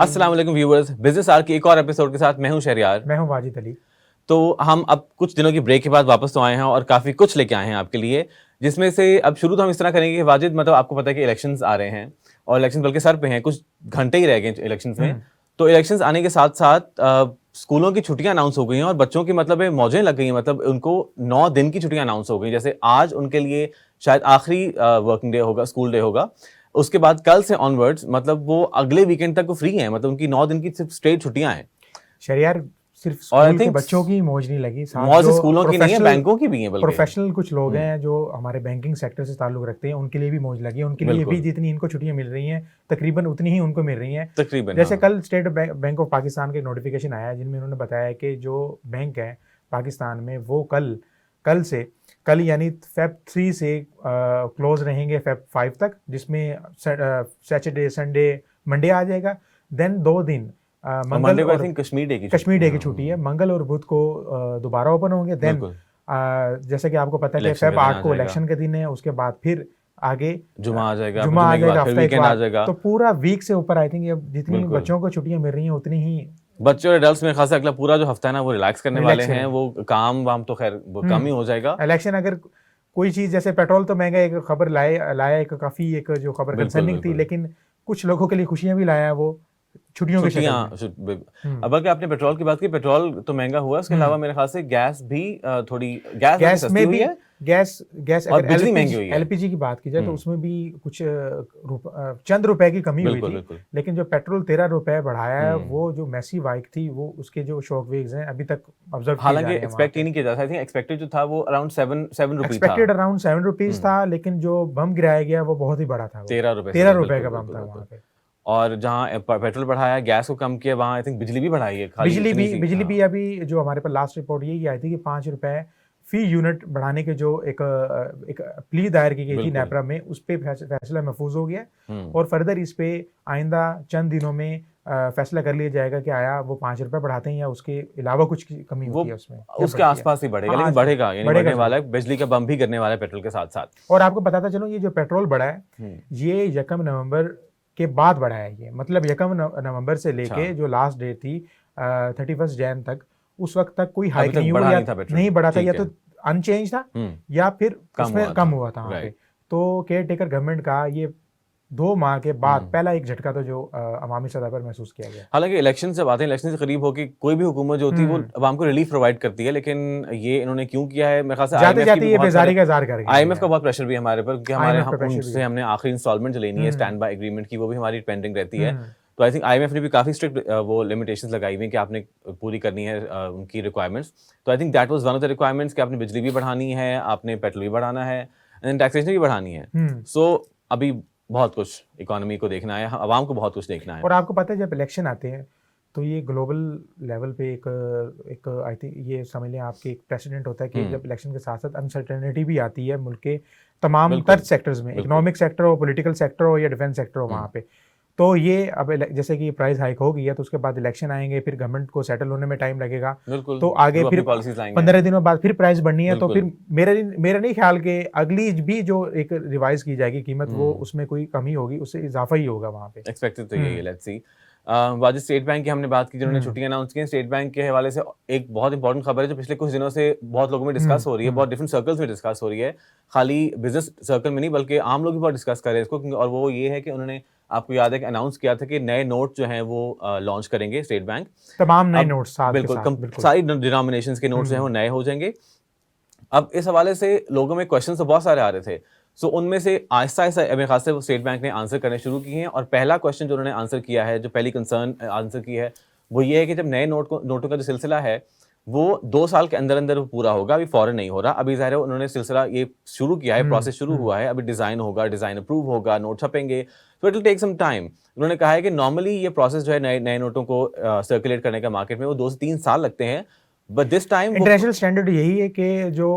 अस्सलाम वालेकुम viewers, business hour के एक और एपिसोड के साथ मैं हूं शहरियार। मैं हूं वाजिद अली। तो हम अब कुछ दिनों की ब्रेक के बाद वापस तो आए हैं और काफ़ी कुछ लेके आए हैं आपके लिए, जिसमें से अब शुरू तो हम इस तरह करेंगे कि वाजिद, मतलब आपको पता है कि इलेक्शंस आ रहे हैं और इलेक्शन बल्कि सर पे हैं, कुछ घंटे ही रह गए इलेक्शंस में। तो इलेक्शंस आने के साथ साथ स्कूलों की छुट्टियां अनाउंस हो गई हैं और बच्चों की मतलब मौजें लग गई हैं, मतलब उनको 9 दिन की छुट्टियां अनाउंस हो गई। जैसे आज उनके लिए शायद आखिरी वर्किंग डे होगा, स्कूल डे होगा। उसके बाद कल से ऑनवर्ड्स मतलब वो अगले वीकेंड तक वो फ्री हैं, मतलब उनकी 9 दिन की सिर्फ स्ट्रेट छुट्टियां हैं। शहरियार सिर्फ और आई स्कूल के थिंक बच्चों की मौज नहीं लगी, साथ मौज जो स्कूलों की नहीं है, बैंकों की भी है बल्कि। प्रोफेशनल कुछ लोग हैं जो हमारे बैंकिंग सेक्टर से ताल्लुक रखते हैं, उनके लिए भी मौज लगी है। उनके लिए भी जितनी इनको छुट्टियां मिल रही हैं तकरीबन उतनी ही उनको मिल रही हैं तकरीबन। जैसे कल स्टेट बैंक ऑफ पाकिस्तान के नोटिफिकेशन आया है, जिनमें उन्होंने बताया कि जो बैंक है पाकिस्तान में वो कल यानी फेब 3 से क्लोज रहेंगे फेब 5 तक, जिसमें सैटरडे संडे मंडे आ जाएगा। देन 2 दिन मंगल और कश्मीर डे की छुट्टी है, मंगल और बुध को दोबारा ओपन होंगे। देन जैसे कि आपको पता है कि फेब 8 को इलेक्शन के दिन है, उसके बाद फिर आगे जुमा आ जाएगा, हफ्ता एक बार, तो पूरा वीक से ऊपर आई थिंक जितनी बच्चों को छुट्टियां मिल रही हैं उतनी ही बच्चों और एडल्ट्स में खासा अगला पूरा जो हफ्ता है ना वो रिलैक्स करने वाले हैं। वो काम वाम तो खैर कम ही हो जाएगा। इलेक्शन अगर कोई चीज जैसे पेट्रोल तो महंगा, एक खबर लाया एक काफी एक जो खबर कंसर्निंग थी, लेकिन कुछ लोगों के लिए खुशियां भी लाया वो छुट्टियां। अब अगर आपने पेट्रोल की बात की, पेट्रोल तो महंगा हुआ, उसके अलावा मेरे ख्याल से गैस भी थोड़ी गैस में भी है। गैस और बिजली महंगी हुई है। एलपीजी की बात की जाए तो उसमें भी कुछ चंद रुपए की कमी हुई थी, लेकिन जो पेट्रोल 13 रुपए बढ़ाया है, वो जो मैसिव हाइक थी, वो उसके जो शॉक वेव्स हैं अभी तक ऑब्जर्व किए जा रहे हैं। हालांकि एक्सपेक्ट ही नहीं किया जा था, एक्सपेक्टेड जो था वो अराउंड 7 रुपीस था, एक्सपेक्टेड अराउंड 7 रुपीस था, लेकिन जो बम गिराया गया वो बहुत ही बड़ा था, 13 रुपए का बम था वहाँ पे। और जहाँ पेट्रोल बढ़ाया, गैस को कम किया, वहाँ आई थिंक बिजली भी बढ़ाई है। बिजली भी अभी जो हमारे पास लास्ट रिपोर्ट यही आई थी कि 5 रुपए फी यूनिट बढ़ाने के जो एक प्ली दायर की गई थी नेपरा में, उस पे फैसला महफूज हो गया और फर्दर इस पे आइंदा चंद दिनों में फैसला कर लिया जाएगा कि आया वो 5 रुपए बढ़ाते हैं या उसके अलावा कुछ कमी होती है उसमें, उसके आसपास ही बढ़ेगा। लेकिन बढ़ेगा, यानी बढ़ने वाला है, बिजली का बम भी करने वाला है पेट्रोल के साथ साथ। और आपको बताता चलो, ये जो पेट्रोल बढ़ा है ये 1 नवंबर के बाद बढ़ा है। ये मतलब 1 नवंबर से लेके जो लास्ट डेट थी 31 जैन तक, उस वक्त तक कोई हाइक नहीं हुआ, नहीं बढ़ा था, या तो अनचेंज था या फिर उसमें कम हुआ था वहाँ पे। तो केयर टेकर गवर्नमेंट का ये 2 माह के बाद पहला एक झटका तो जो अवामी सतह पर महसूस किया गया। हालांकि इलेक्शन जब आते हैं, इलेक्शन से करीब होकर कोई भी हुकूमत जो होती है वो अवाम को रिलीफ प्रोवाइड करती है, लेकिन ये इन्होंने क्यों किया है? मेरे ख्याल से IMF का बहुत प्रेशर भी है हमारे पर, क्योंकि हमने आखिरी इंस्टॉलमेंट जो लेनी है स्टैंड बाय एग्रीमेंट की, वो भी हमारी पेंडिंग रहती है। तो आई थिंक IMF ने भी काफी स्ट्रिक्ट वो लिमिटेशंस लगाई हुई हैं कि आपने पूरी करनी है उनकी रिक्वायरमेंट्स। तो I think that was one of the requirements कि आपने बिजली भी बढ़ानी है, आपने पेट्रोल भी बढ़ाना है, एंड टैक्सेशन भी बढ़ानी है। सो अभी बहुत कुछ इकोनॉमी को देखना है, आवाम को बहुत कुछ देखना है। और आपको पता है जब इलेक्शन आते हैं तो ये ग्लोबल लेवल पे एक आई थिंक ये समझ लें आपके एक प्रेसिडेंट होता है कि जब इलेक्शन के साथ साथ अनसर्टेनिटी भी आती है मुल्क के तमाम तर्ज सेक्टर्स में, इकोनॉमिक सेक्टर हो, पॉलिटिकल सेक्टर हो या डिफेंस सेक्टर हो, वहाँ पे। तो ये अब जैसे कि प्राइस हाइक हो गई है तो उसके बाद इलेक्शन आएंगे, फिर गवर्नमेंट को सेटल होने में टाइम लगेगा, तो आगे फिर 15 दिनों बाद फिर प्राइस बढ़नी है। तो फिर मेरा नहीं ख्याल कि अगली भी जो एक रिवाइज की जाएगी कीमत, वो उसमें कोई कमी होगी, उससे इजाफा ही होगा वहाँ पे। एक्सपेक्टेड तो यही है, let's see. Wajid, state bank की हमने बात की, जिन्होंने छुट्टियां अनाउंस की। स्टेट बैंक के हवाले से एक बहुत इंपॉर्टेंट खबर है जो पिछले कुछ दिनों से बहुत लोगों में डिस्कस हो रही है, बहुत डिफरेंट सर्कल्स में डिस्कस हो रही है, खाली बिजनेस सर्कल में नहीं बल्कि आम लोग भी बहुत डिस्कस कर रहे हैं इसको। और वो ये है कि उन्होंने, आपको याद है कि अनाउंस किया था कि नए नोट जो हैं वो लॉन्च करेंगे स्टेट बैंक, तमाम नए नोट्स, बिल्कुल सारी डिनोमिनेशंस के नोट्स जो हैं वो नए हो जाएंगे। अब इस हवाले से लोगों में क्वेश्चन तो बहुत सारे आ रहे थे, सो उनमें से आहिस्ता आहिस्ता मेरे खास से स्टेट बैंक ने आंसर करने शुरू किए हैं। और पहला क्वेश्चन जो उन्होंने आंसर किया है, जो पहली कंसर्न आंसर की है, वो ये है कि जब नए नोटों का जो सिलसिला है वो 2 साल के अंदर अंदर पूरा होगा, अभी फौरन नहीं हो रहा। अभी ज़ाहिर है उन्होंने सिलसिला ये शुरू किया है, प्रोसेस शुरू हुआ है, अभी डिज़ाइन होगा, डिज़ाइन अप्रूव होगा, नोट छपेंगे, तो it will take some time. उन्होंने कहा है कि नॉर्मली ये प्रोसेस जो है नए नोटों को सर्कुलेट करने का मार्केट में वो 2 से 3 साल लगते हैं, but this time international standard यही है कि जो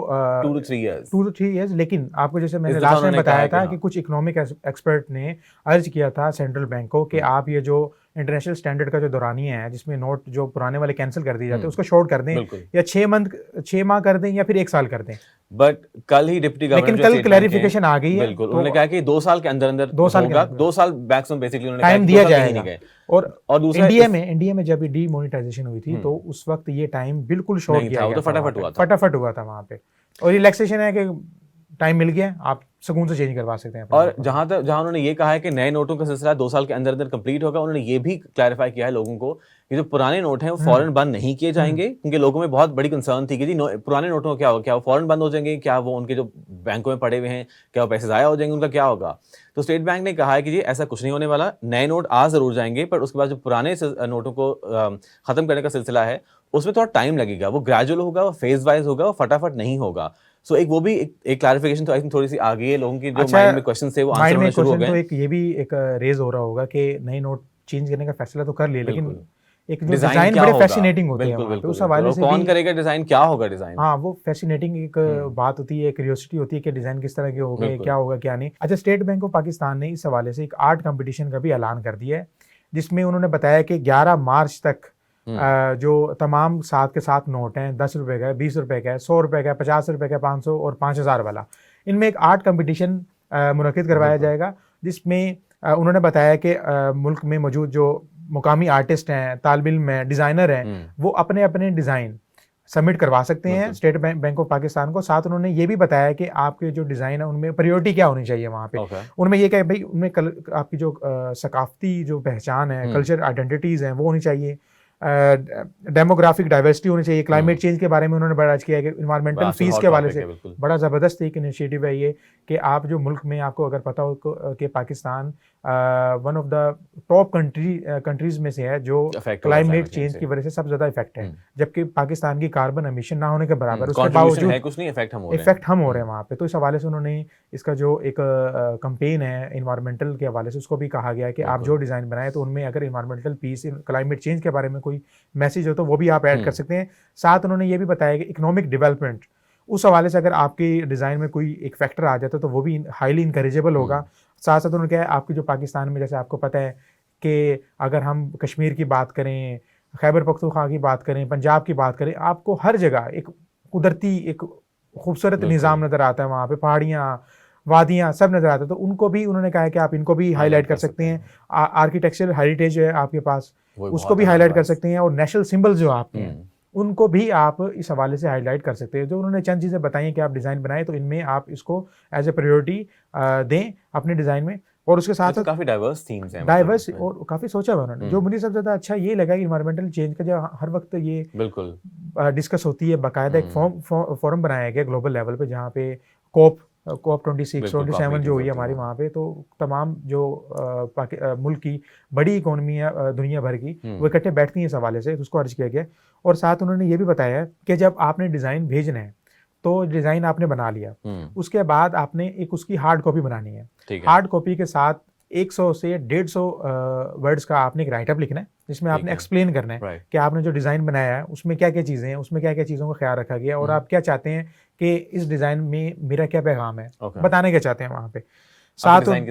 2 to 3 years। लेकिन आपको जैसे मैंने लास्ट में बताया था कि कुछ इकोनॉमिक एक्सपर्ट ने अर्ज किया था सेंट्रल बैंक को कि आप ये जो इंटरनेशनल स्टैंडर्ड का जो दौरानिया है, जिसमें नोट जो पुराने वाले कैंसिल कर दिए जाते हैं, उसको शॉर्ट कर दें, या 6 माह कर दें या फिर 1 साल कर दें। बट कल ही डिप्टी गवर्नर लेकिन कल क्लैरिफिकेशन आ गई है, बिल्कुल, तो उन्होंने कहा कि 2 साल के अंदर अंदर 2 साल के होगा, अंदर 2 साल मैक्सिमम बेसिकली उन्होंने टाइम कहा दिया कि 2 साल कहीं जाएगा। नहीं गए। और दूसरा इंडिया में जब डीमोनेटाइजेशन हुई थी तो उस वक्त ये टाइम बिल्कुल शॉर्ट नहीं किया था, वो गया तो था, फटाफट हुआ था। फटाफट हुआ था वहाँ पे। और रिलैक्सेशन है कि टाइम मिल गया, आप सुकून से चेंज करवा सकते हैं अपने और नोट को। जहां उन्होंने ये कहा है कि नए नोटों का सिलसिला 2 साल के अंदर अंदर कंप्लीट होगा, उन्होंने ये भी क्लैरिफाई किया है लोगों को कि जो पुराने नोट हैं वो फौरन बंद नहीं किए जाएंगे, क्योंकि लोगों में बहुत बड़ी कंसर्न थी कि जी पुराने नोटों का क्या होगा, क्या वो फौरन बंद हो जाएंगे, क्या वो उनके जो बैंकों में पड़े हुए हैं क्या वो पैसे ज़ाया हो जाएंगे, उनका क्या होगा। तो स्टेट बैंक ने कहा है कि जी ऐसा कुछ नहीं होने वाला, नए नोट आ ज़रूर जाएंगे, पर उसके बाद जो पुराने नोटों को ख़त्म करने का सिलसिला है उसमें थोड़ा टाइम लगेगा, वो ग्रेजुअल होगा, वो फेज वाइज होगा, वो फटाफट नहीं होगा। सो एक वो भी एक क्लैरिफिकेशन तो आई थिंक थोड़ी सी आ गई है, लोगों की जो माइंड में क्वेश्चन थे वो आंसर होने शुरू हो गए। तो एक ये भी एक रेज हो रहा होगा कि नए नोट चेंज करने का फैसला तो कर लिया, लेकिन एक जो डिजाइन बड़े फैसिनेटिंग होते हैं वहाँ पे, उस हवाले से कौन करेगा डिजाइन, क्या होगा डिजाइन। हाँ, वो फैसिनेटिंग एक बात होती है, क्यूरियोसिटी होती है कि डिजाइन किस तरह के हो गए, क्या होगा क्या नहीं। अच्छा, स्टेट बैंक ऑफ पाकिस्तान ने इस हवाले से एक आर्ट कंपटीशन का भी ऐलान कर दिया है, जिसमें उन्होंने बताया कि 11 मार्च तक जो तमाम साथ के साथ नोट हैं, 10 रुपए का, 20 रुपए का, 100 रुपए का, 50 रुपए का, 500 और 5000 वाला, इनमें एक आर्ट कंपटीशन मुनक्किद करवाया जाएगा, जिसमें उन्होंने बताया कि मुल्क में मौजूद जो मुकामी आर्टिस्ट हैं, तालिब इल्म हैं, डिज़ाइनर हैं, वो अपने अपने डिज़ाइन सबमिट करवा सकते हैं स्टेट बैंक ऑफ पाकिस्तान को। साथ उन्होंने ये भी बताया कि आपके जो डिज़ाइन है उनमें प्रायोरिटी क्या होनी चाहिए वहाँ पे। उनमें ये क्या है भाई, उनमें आपकी जो सकाफती जो पहचान है, कल्चर आइडेंटिटीज़ हैं, वो होनी चाहिए, डेमोग्राफिक डाइवर्सिटी होनी चाहिए। क्लाइमेट चेंज के बारे में उन्होंने बड़ा किया है कि इन्वायरमेंटल फीस के हवाले से बड़ा ज़बरदस्त एक इनिशिएटिव है ये, कि आप जो मुल्क में, आपको अगर पता हो कि Pakistan one of the top countries में से है जो क्लाइमेट चेंज की वजह से सबसे ज़्यादा इफेक्ट है, जबकि पाकिस्तान की कार्बन एमिशन ना होने के बराबर, उसके बावजूद कुछ नहीं इफेक्ट हम हो रहे हैं वहाँ पे। तो इस हवाले से उन्होंने इसका जो एक कंपेन है इन्वायरमेंटल के हवाले से, उसको भी कहा गया है कि आप जो डिज़ाइन बनाए तो उनमें अगर इन्वायरमेंटल पीस, क्लाइमेट चेंज के बारे में कोई मैसेज हो तो वो भी आप ऐड कर सकते हैं। साथ उन्होंने ये भी बताया कि इकोनॉमिक डेवलपमेंट, उस हवाले से अगर आपके डिज़ाइन में कोई एक फैक्टर आ जाता है तो वो भी हाईली इंकरेजेबल होगा। साथ साथ उन्होंने कहा है आपकी जो पाकिस्तान में, जैसे आपको पता है कि अगर हम कश्मीर की बात करें, खैबर पख्तूनख्वा की बात करें, पंजाब की बात करें, आपको हर जगह एक कुदरती एक खूबसूरत निज़ाम नज़र आता है, वहाँ पे पहाड़ियाँ, वादियाँ सब नज़र आते हैं। तो उनको भी उन्होंने कहा है कि आप इनको भी हाईलाइट कर सकते हैं। आर्किटेक्चरल हेरिटेज है आपके पास, उसको भी हाईलाइट कर सकते हैं, और नेशनल सिंबल जो आपके हैं उनको भी आप इस हवाले से हाईलाइट कर सकते हैं। जो उन्होंने चंद चीज़ें बताई हैं कि आप डिज़ाइन बनाएं तो इनमें आप इसको एज ए प्रायोरिटी दें अपने डिज़ाइन में। और उसके साथ काफ़ी डाइवर्स थीम्स हैं, डाइवर्स और काफ़ी सोचा हुआ उन्होंने। जो मुझे सबसे ज़्यादा अच्छा ये लगा कि इन्वायरमेंटल चेंज का जो हर वक्त ये बिल्कुल डिस्कस होती है, बाकायदा एक फोरम बनाया गया ग्लोबल लेवल पे, जहाँ पे COP 26-27 जो हुई है हमारी वहाँ पे, तो तमाम जो मुल्क की बड़ी इकोनॉमी है दुनिया भर की, वो इकट्ठे बैठती हैं इस हवाले से, तो उसको अर्ज किया गया। और साथ उन्होंने ये भी बताया कि जब आपने डिज़ाइन भेजना है तो डिज़ाइन आपने बना लिया, उसके बाद आपने एक उसकी हार्ड कॉपी बनानी है। हार्ड कॉपी के साथ 100 से 150 वर्ड्स का आपने एक राइटअप लिखना है, जिसमें आपने एक्सप्लेन करना है कि आपने जो डिज़ाइन बनाया है उसमें क्या क्या चीज़ें हैं, उसमें क्या क्या चीज़ों का ख्याल रखा गया, और आप क्या चाहते हैं कि इस डिज़ाइन में मेरा क्या पैगाम है, बताने क्या चाहते हैं वहाँ पे। साथ डिज़ाइन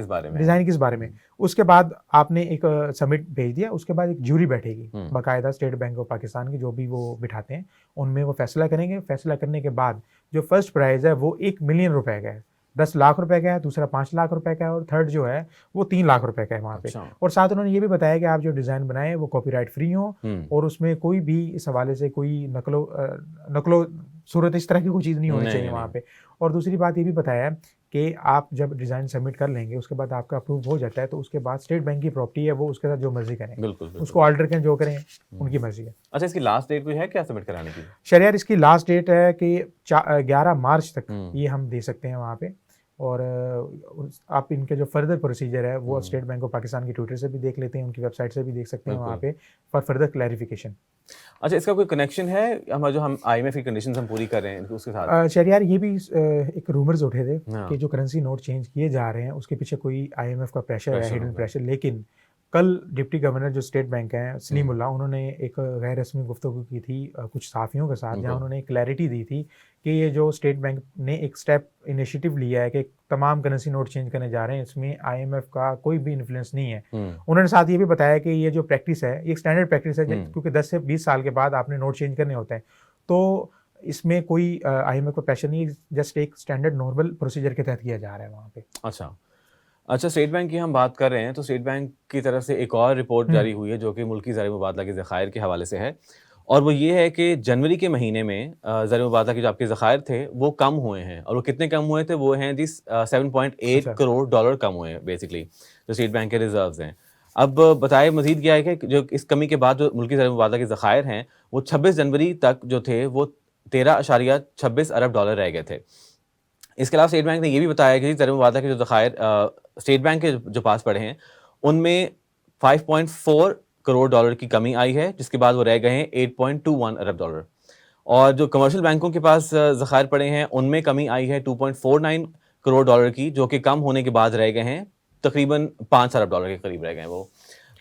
किस बारे में। उसके बाद आपने एक सबमिट भेज दिया, उसके बाद एक ज्यूरी बैठेगी बाकायदा स्टेट बैंक ऑफ पाकिस्तान की, जो भी वो बिठाते हैं उनमें वो फैसला करेंगे। फैसला करने के बाद जो फर्स्ट प्राइज़ है वो 1 मिलियन रुपए का है, 10 लाख रुपए का है, दूसरा 5 लाख रुपए का है, और थर्ड जो है वो 3 लाख रुपए का है वहाँ पे। और साथ उन्होंने ये भी बताया कि आप जो डिज़ाइन बनाए वो कॉपीराइट फ्री हो, और उसमें कोई भी इस हवाले से कोई नकलो सूरत इस तरह की कोई चीज़ नहीं होनी चाहिए वहाँ पे। और दूसरी बात ये भी बताया कि आप जब डिज़ाइन सबमिट कर लेंगे, उसके बाद आपका अप्रूव हो जाता है, तो उसके बाद स्टेट बैंक की प्रॉपर्टी है, वो उसके साथ जो मर्जी करें, बिल्कुल। उसको ऑल्टर करें, जो करें उनकी मर्जी है। अच्छा, इसकी लास्ट डेट कोई है क्या सबमिट कराने की? शरियार इसकी लास्ट डेट है कि 11 मार्च तक ये हम दे सकते हैं वहाँ पे। और आप इनके जो फर्दर प्रोसीजर है वो स्टेट बैंक ऑफ पाकिस्तान की ट्विटर से भी देख लेते हैं, उनकी वेबसाइट से भी देख सकते हैं वहाँ पे फॉर फर्दर क्लैरिफिकेशन। अच्छा, इसका कोई कनेक्शन है जो हम IMF की कंडीशंस हम पूरी कर रहे हैं उसके साथ? शरियार ये भी एक रूमर्स उठे थे कि जो करेंसी नोट चेंज किए जा रहे हैं उसके पीछे कोई IMF का प्रेशर है, हिडन प्रेशर। लेकिन कल डिप्टी गवर्नर जो स्टेट बैंक हैं सलीमुल्लाह, उन्होंने एक गैर रस्मी गुफ्तगू की थी कुछ साफियों के साथ, जहां उन्होंने क्लैरिटी दी थी कि ये जो स्टेट बैंक ने एक स्टेप इनिशिएटिव लिया है कि तमाम करेंसी नोट चेंज करने जा रहे हैं, इसमें IMF का कोई भी इन्फ्लुएंस नहीं है। उन्होंने साथ ये भी बताया कि ये जो प्रैक्टिस है ये स्टैंडर्ड प्रैक्टिस है, क्योंकि 10 से 20 साल के बाद आपने नोट चेंज करने होते हैं। तो इसमें कोई IMF का प्रेशर नहीं है, जस्ट एक स्टैंडर्ड नॉर्मल प्रोसीजर के तहत किया जा रहा है वहाँ पे। अच्छा, स्टेट बैंक की हम बात कर रहे हैं तो स्टेट बैंक की तरफ से एक और रिपोर्ट जारी हुई है जो कि मुल्की ज़र मुबादला के ज़खायर के हवाले से है, और वो ये है कि जनवरी के महीने में ज़र मुबादला के जो आपके ज़खायर थे वो कम हुए हैं, और वो कितने कम हुए थे, वो हैं जी 7.8 करोड़ डॉलर कम हुए हैं बेसिकली, जो स्टेट बैंक के रिजर्व्स हैं। अब बताए मजीद क्या है कि जो इस कमी के बाद जो मुल्की ज़र मुबादला के ज़खायर हैं वो 26 जनवरी तक जो थे वो 13.26 अरब डॉलर रह गए थे। इसके अलावा स्टेट बैंक ने ये भी बताया कि ज़र मुबादला के जो ज़खायर स्टेट बैंक के जो पास पड़े हैं उनमें 5.4 करोड़ डॉलर की कमी आई है, जिसके बाद वो रह गए हैं 8.21 अरब डॉलर। और जो कमर्शियल बैंकों के पास ज़खायर पड़े हैं उनमें कमी आई है 2.49 करोड़ डॉलर की, जो कि कम होने के बाद रह गए हैं तकरीबन 5 अरब डॉलर के करीब रह गए हैं वो।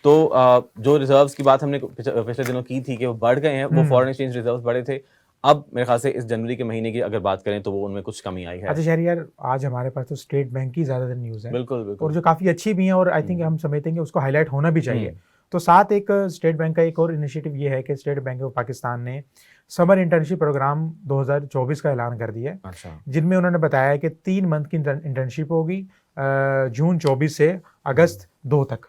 तो जो रिजर्व्स की बात हमने पिछले दिनों की थी कि वो बढ़ गए हैं, वो फॉरेन एक्सचेंज रिजर्व्स बढ़े थे, अब मेरे ख्याल से इस जनवरी के महीने की अगर बात करें तो वो उनमें कुछ कमी आई है। अच्छा शहरियार, आज हमारे पास तो स्टेट बैंक की ज़्यादातर न्यूज़ है, बिल्कुल और जो काफ़ी अच्छी भी हैं, और आई थिंक हम समझते हैं कि उसको हाईलाइट होना भी चाहिए। तो साथ एक स्टेट बैंक का एक और इनिशिएटिव ये है कि स्टेट बैंक ऑफ पाकिस्तान ने समर इंटर्नशिप प्रोग्राम 2024 का ऐलान कर दिया है। अच्छा। जिनमें उन्होंने बताया कि 3 मंथ की इंटर्नशिप होगी जून 24 से अगस्त 2 तक।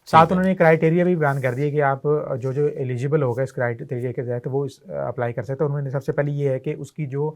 साथ उन्होंने क्राइटेरिया भी बयान कर दिया कि आप जो एलिजिबल होगा इस क्राइटेरिया के तहत वो अप्लाई कर सकते हैं। उन्होंने सबसे पहले ये है कि उसकी जो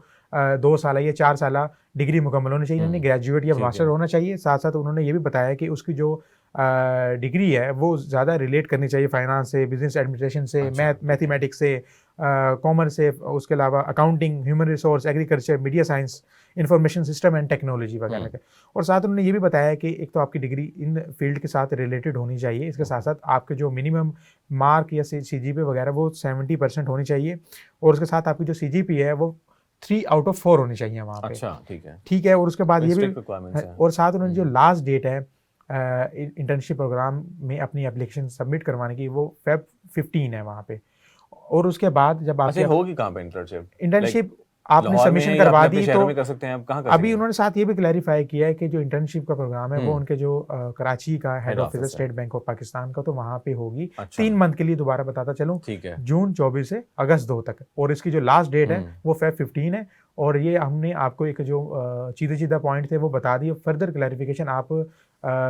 2 साल या 4 साल डिग्री मुकम्मल होनी चाहिए, उन्होंने ग्रेजुएट या मास्टर होना चाहिए। साथ साथ उन्होंने ये भी बताया कि उसकी जो डिग्री है वो ज़्यादा रिलेट करनी चाहिए फाइनेंस से, बिजनेस एडमिनिस्ट्रेशन से, मैथमेटिक्स से, कॉमर्स से, उसके अलावा accounting, human resource, agriculture, media science, information system and technology वगैरह के। और साथ उन्होंने ये भी बताया कि एक तो आपकी डिग्री इन फील्ड के साथ रिलेटेड होनी चाहिए, इसके साथ साथ आपके जो मिनिमम मार्क या CGPA वगैरह वो 70% होनी चाहिए, और उसके साथ आपकी जो CGPA है वो 3 आउट ऑफ 4 होनी चाहिए वहाँ पे। अच्छा, ठीक है। और उसके बाद ये भी, और साथ उन्होंने जो लास्ट डेट है इंटर्नशिप प्रोग्राम में अपनी एप्लीकेशन सबमिट करवाने की, वो Feb 15 है वहाँ पे। और उसके बाद जब आप होगी कहाँ पे इंटर्नशिप आपने सबमिशन करवा दी तो कर सकते हैं, आप कहाँ अभी उन्होंने साथ ये भी क्लैरिफाई किया है कि जो इंटर्नशिप का प्रोग्राम है वो उनके जो कराची का हेड ऑफिस है स्टेट बैंक ऑफ पाकिस्तान का, तो वहाँ पे होगी। 3 मंथ के लिए, दोबारा बताता चलूं, जून 24 से अगस्त 2 तक, और इसकी जो लास्ट डेट है वो Feb 15 है। और ये हमने आपको एक जो सीधा पॉइंट थे वो बता दिए। फर्दर क्लैरिफिकेशन आप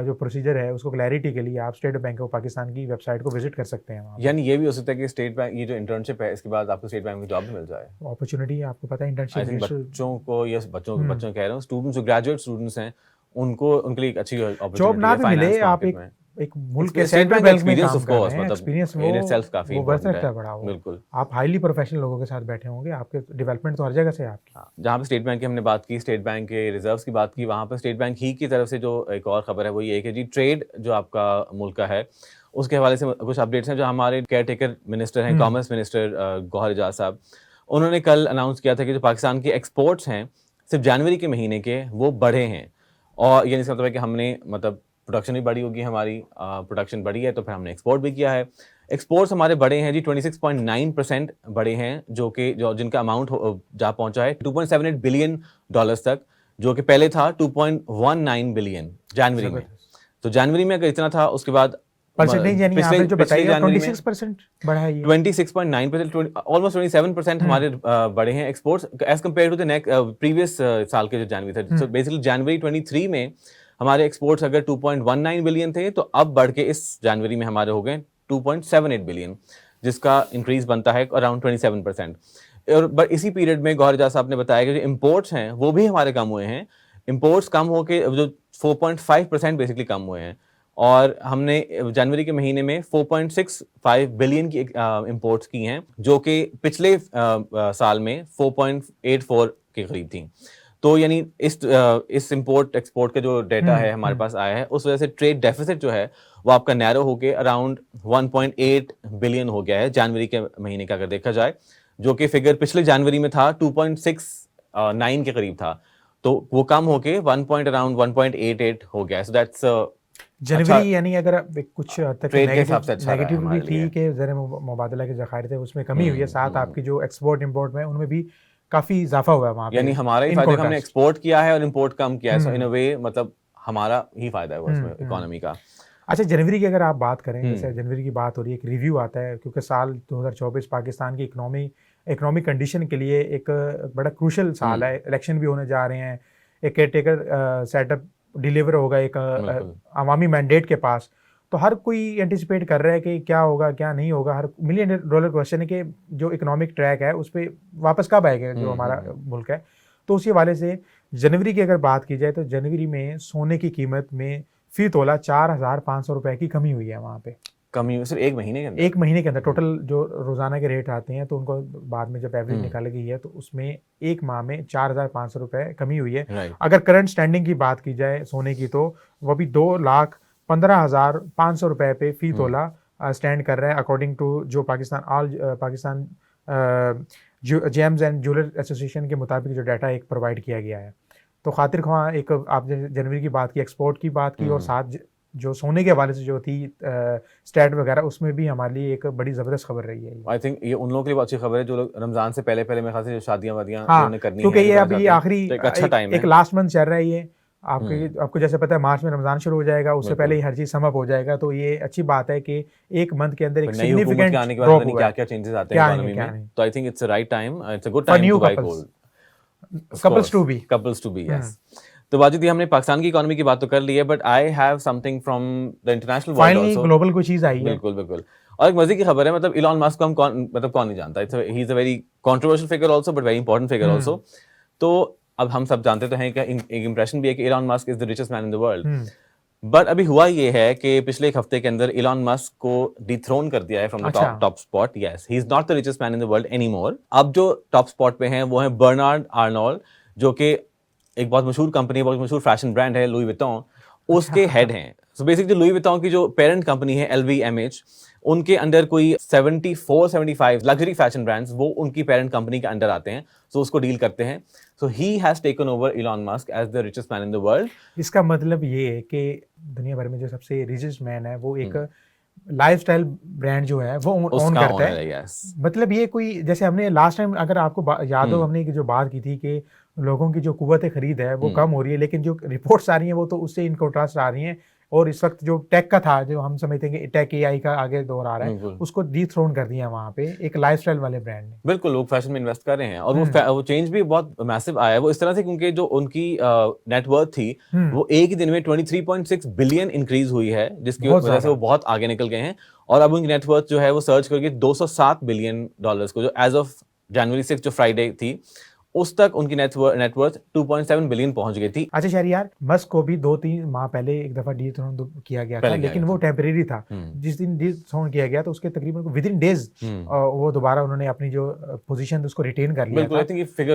जो प्रोसीजर है उसको क्लैरिटी के लिए आप स्टेट बैंक ऑफ पाकिस्तान की वेबसाइट को विजिट कर सकते हैं। यानी ये भी हो सकता है कि स्टेट बैंक, ये जो इंटर्नशिप है इसके बाद आपको स्टेट बैंक में जॉब भी मिल जाए। अपॉर्चुनिटी है, आपको पता है इंटर्नशिप बच्चों को, या बच्चों कह रहा हूँ, स्टूडेंट्स जो ग्रेजुएट स्टूडेंट्स हैं उनको, उनके लिए एक अच्छी जॉब ना भी मिले, आप एक मुल्क के स्टेट बैंक बैंक में एक्सपीरियंस, काम ऑफ कर कोर्स, रहे हैं, मतलब एक्सपीरियंस इन इटसेल्फ काफी वो बढ़ सकता है बड़ा। बिल्कुल, आप हाईली प्रोफेशनल लोगों के साथ बैठे होंगे, आपके डेवलपमेंट तो हर जगह से है आपकी। जहाँ पे स्टेट बैंक की हमने बात की, स्टेट बैंक के रिजर्व्स की बात की, वहाँ पर स्टेट बैंक ही की तरफ से जो एक और खबर है वो ये है कि जी ट्रेड जो आपका मुल्क का है उसके हवाले से कुछ अपडेट्स हैं। जो हमारे केयर टेकर मिनिस्टर हैं, कॉमर्स मिनिस्टर गौहर एजाज साहब, उन्होंने कल अनाउंस किया था कि जो पाकिस्तान के एक्सपोर्ट्स हैं सिर्फ जनवरी के महीने के वो बढ़े हैं। और ये इसका मतलब है कि हमने, मतलब प्रोडक्शन भी बढ़ी होगी हमारी, प्रोडक्शन बढ़ी है तो फिर हमने एक्सपोर्ट भी किया है। एक्सपोर्ट्स हमारे बढ़े हैं जी 26.9% बढ़े हैं, जो जिनका अमाउंट जा पहुंचा है 2.78 बिलियन डॉलर्स तक, जो कि पहले था 2.19 बिलियन जनवरी में। तो जनवरी में अगर इतना था, उसके बाद परसेंटेज यानी आपने जो बताया 26% बढ़ा है, ये 26.9%, ऑलमोस्ट 27% हमारे बढ़े हैं exports as compare to the previous साल के जो जनवरी था। सो बेसिकली जनवरी 23 में हमारे एक्सपोर्ट्स अगर 2.19 बिलियन थे तो अब बढ़ के इस जनवरी में हमारे हो गए 2.78 बिलियन, जिसका इंक्रीज बनता है अराउंड 27%। और इसी पीरियड में गौहर एजाज साहब ने बताया कि जो इम्पोर्ट्स हैं वो भी हमारे कम हुए हैं। इम्पोर्ट्स कम होके जो 4.5% बेसिकली कम हुए हैं, और हमने जनवरी के महीने में 4.65 बिलियन की इम्पोर्ट्स की हैं, जो कि पिछले साल में 4.84 के करीब थी। तो यानी इस इम्पोर्ट एक्सपोर्ट का जो डेटा है हमारे पास आया है, उस वजह से ट्रेड डेफिसिट जो है वो आपका नैरो होके अराउंड 1.8 बिलियन हो गया है जनवरी के महीने का अगर देखा जाए, जो कि फिगर पिछले जनवरी में था 2.69 के करीब था, तो वो कम होके अराउंड 1.88 हो गया है। सो दैट्स जनवरी यानी अगर कुछ नेगेटिव भी थी है कि ज़र मुबादला के ज़खायर थे उसमें कमी हुई है, साथ आपकी जो एक्सपोर्ट इंपोर्ट में उनमें भी काफ़ी इजाफा हुआ है वहाँ पे, यानी हमारा ही फायदा, हमने एक्सपोर्ट किया है और इंपोर्ट कम किया है। सो इन अ वे मतलब हमारा ही फायदा है उसमें इकोनॉमी का। अच्छा, जनवरी की अगर आप बात करें, जैसे जनवरी की बात हो रही है, एक रिव्यू आता है क्योंकि साल 2024 पाकिस्तान की इकोनॉमी इकोनॉमिक कंडीशन के लिए एक बड़ा क्रूशल साल है, इलेक्शन भी होने जा रहे हैं, एक केयरटेकर सेटअप डिलीवर होगा एक अवामी मैंडेट के पास, तो हर कोई एंटिसिपेट कर रहा है कि क्या होगा क्या नहीं होगा। हर मिलियन डॉलर क्वेश्चन है कि जो इकोनॉमिक ट्रैक है उस पर वापस कब आएगा जो हमारा मुल्क है। तो उसी हवाले से जनवरी की अगर बात की जाए तो जनवरी में सोने की कीमत में फी तोला 4,500 रुपए की कमी हुई है। वहाँ पे कमी सिर्फ एक महीने के अंदर, एक महीने के अंदर टोटल जो रोजाना के रेट आते हैं तो उनको बाद में जब एवरेज निकाली गई है तो उसमें एक माह में 4,500 रुपए कमी हुई है। अगर करंट स्टैंडिंग की बात की जाए सोने की तो वो भी 2,15,500 रुपए पे फी तोला स्टैंड कर रहा है, अकॉर्डिंग टू जो Pakistan James and jeweller association के मुताबिक जो डाटा एक प्रोवाइड किया गया है। तो खातिर ख्वाह एक आपने जनवरी की बात की, एक्सपोर्ट की बात की, और साथ जो सोने के हवाले से जो थी स्टैट वगैरह, उसमें भी हमारे लिए एक बड़ी ज़बरदस्त खबर रही है। आई थिंक ये उन लोगों के लिए अच्छी खबर है जो लोग रमज़ान से पहले मेरे ख्याल से जो शादियां वादियां हाँ, करनी क्योंकि ये अभी आखिरी एक अच्छा टाइम है, एक लास्ट मंथ चल रहा है ये। आपको जैसे पता है मार्च में रमज़ान शुरू हो जाएगा, उससे पहले ही हर चीज़ समअप हो जाएगा। तो ये अच्छी बात है कि एक मंथ के अंदर एक सिग्निफिकेंट आने के बाद क्या चेंजेस आते हैं इकोनॉमी में। तो I think it's a right time, it's a good time to buy gold, couples to be yes. तो वाजिद, हमने पाकिस्तान की इकोनॉमी की बात तो कर ली है, but I have something from the international world also. Global कोई चीज आई है। बिल्कुल बिल्कुल। और एक मजे की खबर है, मतलब इलॉन मस्क को हम कौन नहीं जानता। He is a very controversial figure also, but very important figure also. तो अब हम सब जानते तो हैं कि एक इंप्रेशन भी है कि Elon Musk is the richest man in the world. But अभी हुआ ये है कि पिछले एक हफ्ते के अंदर इलॉन मस्क को डिथ्रोन कर दिया है from the top spot. Yes, he is not the richest man in the world anymore. अब जो टॉप स्पॉट पे हैं वो हैं बर्नार्ड आर्नोल्ड, जो कि एक बहुत मशहूर कंपनी, बहुत मशहूर फैशन ब्रांड है लुई विटॉन, उसके हेड हैं। सो बेसिकली लुई विटॉन की जो पेरेंट कंपनी है LVMH, उनके अंदर कोई 74-75 लग्जरी फैशन ब्रांड्स वो उनकी पेरेंट कंपनी के अंडर आते हैं, सो उसको डील करते हैं। So he has taken over Elon Musk as the richest man in the world. इसका मतलब ये है कि दुनिया भर में जो सबसे रिचेस्ट मैन है वो एक लाइफस्टाइल ब्रांड जो है वो ओन करता है। yes. मतलब ये कोई, जैसे हमने लास्ट टाइम अगर आपको याद हो, हमने जो बात की थी कि लोगों की जो कुव्वत खरीद है वो कम हो रही है, लेकिन जो रिपोर्ट्स आ रही हैं वो तो उससे इन कंट्रास्ट आ रही हैं। और इस वक्त जो टेक का था, जो हम समझते हैं कि टेक AI का आगे दौर आ रहा है, उसको डिथ्रोन कर दिया वहाँ पे एक लाइफस्टाइल वाले ब्रांड ने। बिल्कुल, लोग फैशन में इन्वेस्ट कर रहे हैं और वो चेंज भी बहुत मैसिव आया है। वो इस तरह से क्योंकि जो उनकी नेटवर्थ थी वो एक ही दिन में 23.6 बिलियन इंक्रीज हुई है, जिसकी वजह से वो बहुत आगे निकल गए हैं। और अब उनकी नेटवर्थ जो है वो सर्च करके $207 बिलियन को, जो एज ऑफ जनवरी 6 जो फ्राइडे थी उस तक उनकी नेटवर्थ 2.7 बिलियन पहुंच गई थी। अच्छा शहरियार, मस्क को भी 2-3 माह पहले एक दफा डिथ्रोन किया गया था, लेकिन वो टेम्परेरी था। जिस दिन डिथ्रोन किया गया तो उसके तकरीबन विद इन डेज वो दोबारा उन्होंने अपनी जो पोजीशन उसको रिटेन कर लिया था।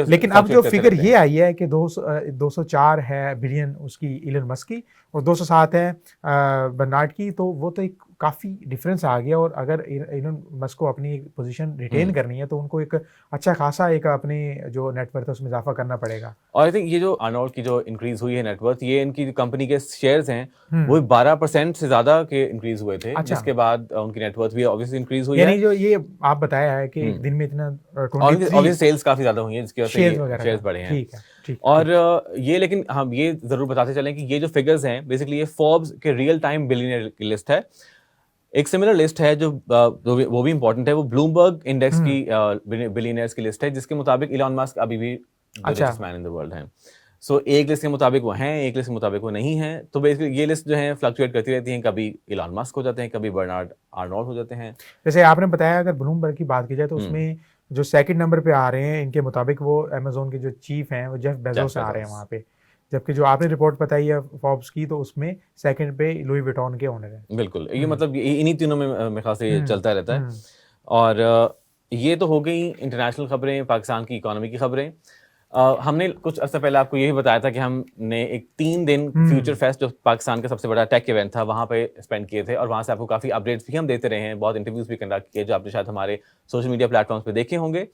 लेकिन अब जो फिगर ये आई है कि 204 है बिलियन उसकी इलन मस्क की और 207 है बर्नार्ड की, तो वो तो एक काफ़ी डिफरेंस आ गया। और अगर इलन मस्क को अपनी पोजीशन रिटेन करनी है तो उनको एक अच्छा खासा एक अपने जो नेटवर्थ है उसमें इजाफा करना पड़ेगा। और आई थिंक ये जो आर्नोल्ड की जो इंक्रीज हुई है नेटवर्थ, ये इनकी कंपनी के शेयर्स हैं वो 12% से ज्यादा के इंक्रीज हुए थे। जिसके बाद उनकी नेटवर्थ भी ऑब्वियसली इंक्रीज हुई है। यानी जो ये आप बताया है कि एक दिन में इतना ऑब्वियसली सेल्स काफी ज्यादा हुई है, जिसकी वजह से शेयर्स बढ़े हैं। ठीक। और ये, लेकिन हम ये जरूर बताते चलें कि ये जो फिगर्स हैं बेसिकली ये फोर्ब्स के रियल टाइम बिलियनियर की लिस्ट है। एक सिमिलर लिस्ट है जो वो भी इंपॉर्टेंट है, वो ब्लूमबर्ग इंडेक्स की बिलियनियर्स की लिस्ट है, जिसके मुताबिक इलॉन मस्क अभी भी the richest man in the world है। सो एक लिस्ट के मुताबिक वो हैं, एक लिस्ट के मुताबिक वो नहीं है। तो बेसिकली ये लिस्ट जो है फ्लक्चुएट करती रहती हैं, कभी इलॉन मस्क हो जाते हैं, कभी बर्नार्ड आर्नोल्ड हो जाते हैं। जैसे आपने बताया अगर ब्लूमबर्ग की बात की जाए तो उसमें जो सेकंड नंबर पे आ रहे हैं इनके मुताबिक वो अमेज़न के जो चीफ हैं वो जेफ बेजोस आ रहे हैं वहाँ पे, जबकि जो आपने रिपोर्ट बताई है फोर्ब्स की तो उसमें सेकंड पे लुई विटॉन के ओनर हैं। बिल्कुल, ये मतलब इन्हीं तीनों में मेरे ख्याल से ये चलता रहता है। और ये तो हो गई इंटरनेशनल खबरें, पाकिस्तान की इकोनॉमी की खबरें। हमने कुछ अर्सा पहले आपको यही बताया था कि हमने एक 3 दिन फ्यूचर फेस्ट जो पाकिस्तान का सबसे बड़ा टेक इवेंट था वहाँ पे स्पेंड किए थे, और वहाँ से आपको काफ़ी अपडेट्स भी हम देते रहे हैं, बहुत इंटरव्यूज भी कंडक्ट किए जो आपने शायद हमारे सोशल मीडिया प्लेटफॉर्म्स पे देखे होंगे।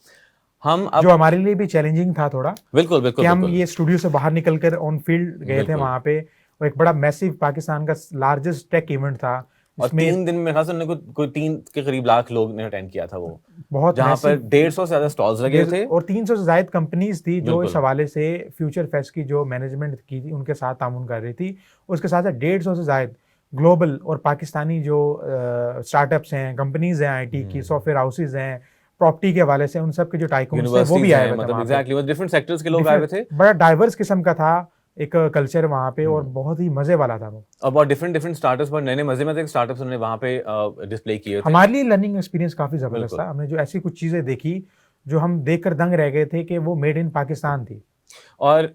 हम अब जो हमारे लिए भी चैलेंजिंग था थोड़ा, बिल्कुल कि हम ये स्टूडियो से बाहर निकलकर ऑन फील्ड गए थे वहाँ पे, और एक बड़ा मैसिव पाकिस्तान का लार्जेस्ट टेक इवेंट था। और 3 दिन में खास कोई 3 के करीब लाख लोग ने अटेंड किया था वो, बहुत जहाँ पर 150 से ज्यादा स्टॉल्स लगे थे और 300 से ज्यादा कंपनीज थी जो इस हवाले से फ्यूचर फेस्ट की जो मैनेजमेंट की थी उनके साथ तामुन कर रही थी। उसके साथ 150 से ज्यादा ग्लोबल और पाकिस्तानी जो स्टार्टअप्स हैं, कंपनीज हैं, IT की, सॉफ्टवेयर हाउसेज हैं, प्रॉपर्टी के हवाले से, उन सब के जो टाइकून्स थे वो भी आए हुए थे मतलब वहाँ पे। एग्जैक्टली, वो डिफरेंट सेक्टर्स के लोग आए हुए थे, बड़ा डाइवर्स किस्म का था एक कल्चर वहाँ पे, और बहुत ही मजे वाला था वो। और बहुत डिफरेंट डिफरेंट स्टार्टअप्स पर नए नए मजे स्टार्टअप्स उन्होंने वहाँ पे डिस्प्ले किए थे। हमारे लिए लर्निंग एक्सपीरियंस काफी जबरदस्त बिल्कुल। था। हमने जो ऐसी कुछ चीजें देखी जो हम देखकर दंग रह गए थे कि वो मेड इन पाकिस्तान थी। और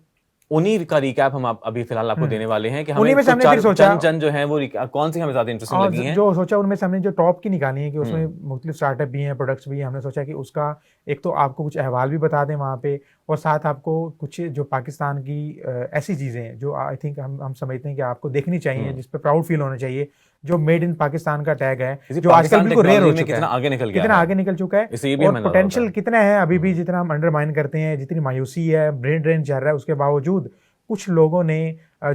उन्हीं का रिकैप हम अभी फिलहाल आपको देने वाले हैं कि उन्हीं हमें में से हमने फिर सोचा, चंद जो है वो कौन सी हमें ज्यादा इंटरेस्टिंग और लगी हैं। जो सोचा उनमें से हमने जो टॉप की निकाली है कि उसमें मुख्तलिफ स्टार्टअप भी हैं, प्रोडक्ट्स भी हैं। हमने सोचा कि उसका एक तो आपको कुछ अहवाल भी बता दें वहाँ पे, और साथ आपको कुछ जो पाकिस्तान की ऐसी चीज़ें हैं जो आई थिंक हम समझते हैं कि आपको देखनी चाहिए, जिस पे प्राउड फील होना चाहिए, जो मेड इन पाकिस्तान का टैग है, जो आजकल बिल्कुल रेयर हो चुका है, कितना आगे निकल गया कितना है, आगे निकल चुका है, इसे ये भी और हमें नजर पोटेंशियल आता है। कितना है अभी भी, जितना हम अंडरमाइन करते हैं, जितनी मायूसी है, ब्रेन ड्रेन चल रहा है, उसके बावजूद कुछ लोगों ने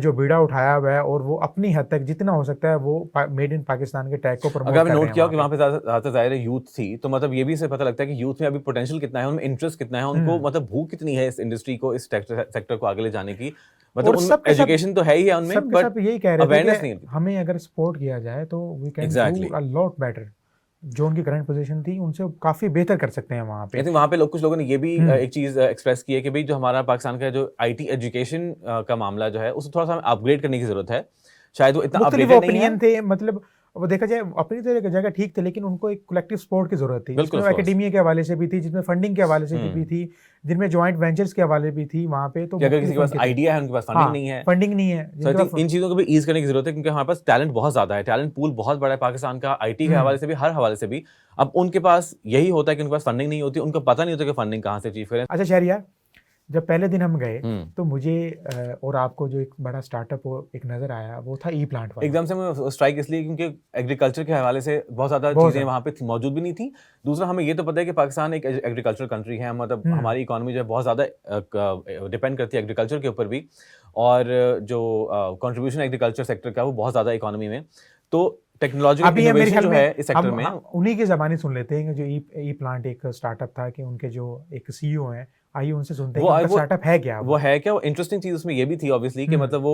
जो बीड़ा उठाया हुआ है, और वो अपनी हद तक जितना हो सकता है वो मेड इन पाकिस्तान के टैग को प्रमोट अगर कर आपने रहे नोट हैं किया हो कि वहाँ वहाँ पे ज्यादा जाहिर यूथ थी, तो मतलब ये भी इससे पता लगता है कि यूथ में अभी पोटेंशियल कितना है, उनमें इंटरेस्ट कितना है, उनको मतलब भूख कितनी है इस इंडस्ट्री को, इस सेक्टर को आगे ले जाने की। मतलब और उनमें सबके सब- एजुकेशन तो है ही है उनमें, सबके बट सब यही कह रहे थे अवेयरनेस कि नहीं थी। हमें अगर सपोर्ट किया जाए तो we can Exactly. Do a lot better. जो उनकी करंट पोजीशन थी उनसे काफी बेहतर कर सकते हैं वहाँ पे। आई थिंक वहाँ पे कुछ लोगों ने ये भी एक चीज एक्सप्रेस की है कि भाई जो हमारा पाकिस्तान का जो आईटी एजुकेशन का मामला जो है उसको थोड़ा सा हमें अपग्रेड करने की जरूरत है। शायद वो इतना मुख्तलिफ अपडेटेड नहीं है। ओपिनियन थे, मतलब वो देखा जाए अपनी तो जगह ठीक थे, लेकिन उनको एक कलेक्टिव सपोर्ट की जरूरत थी, बिल्कुल, जिसमें of course. एकेडमिया के हवाले से भी थी, जिसमें फंडिंग के हवाले से भी थी, जिनमें ज्वाइंट वेंचर्स के हवाले भी थी वहाँ पे। तो कि अगर किसी मुख्तलिफ के पास उनके थे। आइडिया है, उनके पास फंडिंग नहीं है, फंडिंग नहीं है, तो आई जिनके थिंक पास इन चीजों को भी ईज करने की जरूरत है, क्योंकि हमारे पास टैलेंट बहुत ज्यादा है, टैलेंट पूल बहुत बड़ा है पाकिस्तान का, आईटी के हवाले से भी, हर हवाले से भी। अब उनके पास यही होता है कि उनके पास फंडिंग नहीं होती, उनको पता नहीं होता कि फंडिंग कहाँ से अचीव करें। अच्छा शहरियार, जब पहले दिन हम गए तो मुझे और आपको जो एक बड़ा स्टार्टअप एक नजर आया, वो था ई प्लांट वाला। एकदम से मैं स्ट्राइक इसलिए क्योंकि एग्रीकल्चर के हवाले से बहुत ज़्यादा चीज़ें वहाँ पे मौजूद भी नहीं थी। दूसरा, हमें ये तो पता है कि पाकिस्तान एक एग्रीकल्चर कंट्री है, मतलब हमारी इकोनॉमी जो है बहुत ज़्यादा डिपेंड करती है एग्रीकल्चर के ऊपर भी, और जो कंट्रीब्यूशन एग्रीकल्चर सेक्टर का वो बहुत ज़्यादा इकोनॉमी में। तो टेक्नोलॉजिकल इनोवेशन जो है इस सेक्टर में, उन्हीं की ज़बानी सुन लेते हैं। जो ई प्लांट एक स्टार्टअप था, कि उनके जो एक सीईओ हैं, आइए उनसे सुनते हैं कि स्टार्टअप है क्या। वो है क्या। वो इंटरेस्टिंग चीज उसमें ये भी थी ऑब्वियसली कि मतलब वो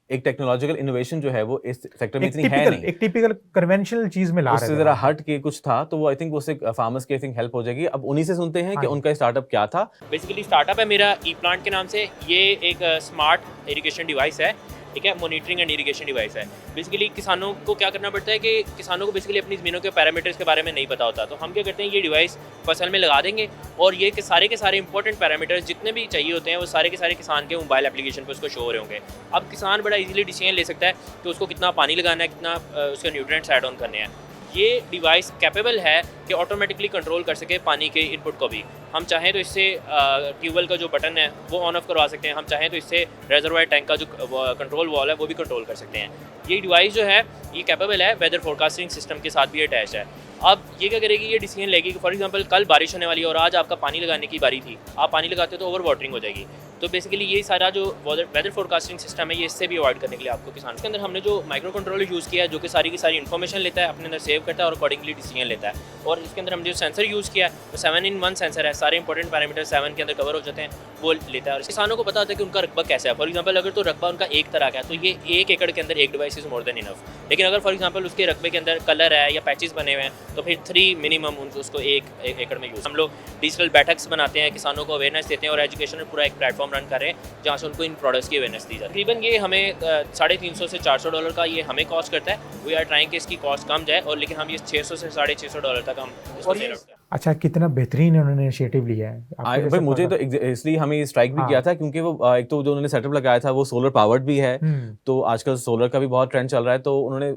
एक टेक्नोलॉजिकल इनोवेशन जो है वो इस सेक्टर में इतनी है नहीं, एक टिपिकल कन्वेंशनल चीज में ला रहे हैं, उससे जरा हट के कुछ था। तो वो आई थिंक उससे फार्मर्स की आई थिंक हेल्प हो जाएगी। अब उन्हीं से सुनते हैं कि उनका स्टार्टअप क्या था। बेसिकली स्टार्टअप है मेरा ई प्लांट के नाम से। ये एक स्मार्ट इरिगेशन डिवाइस है, ठीक है, मॉनिटरिंग एंड इरिगेशन डिवाइस है। बेसिकली किसानों को क्या करना पड़ता है कि किसानों को बेसिकली अपनी ज़मीनों के पैरामीटर्स के बारे में नहीं पता होता, तो हम क्या करते हैं, ये डिवाइस फसल में लगा देंगे और ये के सारे इंपॉर्टेंट पैरामीटर्स जितने भी चाहिए होते हैं वो सारे के सारे किसान के मोबाइल एप्लीकेशन पर उसको शो हो रहे होंगे। अब किसान बड़ा इजीली डिसीजन ले सकता है कि उसको कितना पानी लगाना है, कितना उसके न्यूट्रिएंट्स ऐड ऑन करने हैं। ये डिवाइस कैपेबल है कि ऑटोमेटिकली कंट्रोल कर सके पानी के इनपुट को भी। हम चाहें तो इससे ट्यूबवेल का जो बटन है वो ऑन ऑफ करवा सकते हैं, हम चाहें तो इससे रेजरवायर टैंक का जो कंट्रोल वॉल है वो भी कंट्रोल कर सकते हैं। ये डिवाइस जो है ये कैपेबल है, वेदर फोरकास्टिंग सिस्टम के साथ भी अटैच है। अब ये क्या करेगी, ये डिसीजन लेगी कि फॉर एग्जांपल कल बारिश होने वाली है और आज आपका पानी लगाने की बारी थी, आप पानी लगाते हो तो ओवर वाटरिंग हो जाएगी। तो बेसिकली ये सारा जो वेदर फोरकास्टिंग सिस्टम है ये इससे भी अवॉइड करने के लिए आपको किसान के अंदर हमने जो माइक्रो कंट्रोलर यूज़ किया है, जो कि सारी की सारी इन्फॉर्मेशन लेता है, अपने अंदर सेव करता है और अकॉर्डिंगली डिसीजन लेता है। और इसके अंदर हमने जो सेंसर यूज़ किया है वो 7-in-1 सेंसर है, सारे इंपॉर्टेंट पैरामीटर 7 के अंदर कवर हो जाते हैं, वो लेता है। और किसानों को पता होता है कि उनका रकबा कैसा है। फॉर एग्जाम्पल अगर तो रकबा उनका 1 तरह का है तो ये 1 एकड़ के अंदर 1 device is more than enough. लेकिन अगर फॉर एग्जाम्पल उसके रकबे के अंदर कलर है या पैचेस बने हुए हैं तो फिर 3 मिनिमम उसको 1 एकड़ में यूज़। हम लोग डिजिटल बैठक्स बनाते हैं, किसानों को अवेयरनेस देते हैं और एजुकेशन पूरा एक प्लेटफॉर्म रन कर रहे हैं जहाँ से उनको इन प्रोडक्ट्स की अवेयरनेस दी जाती है। तकरीबन ये हमें $350 से $400 का ये हमें कॉस्ट करता है। वी आर ट्राइंग कि इसकी कॉस्ट कम जाए, और लेकिन हम ये $600 से $650 तक हम इसको सेल करते हैं। अच्छा, कितना बेहतरीन उन्होंने इनिशिएटिव लिया है। भाई मुझे तो इसलिए हमें स्ट्राइक भी किया था क्योंकि वो एक तो जो उन्होंने सेटअप लगाया था वो सोलर पावर्ड भी है, तो आजकल सोलर का भी बहुत ट्रेंड चल रहा है, तो उन्होंने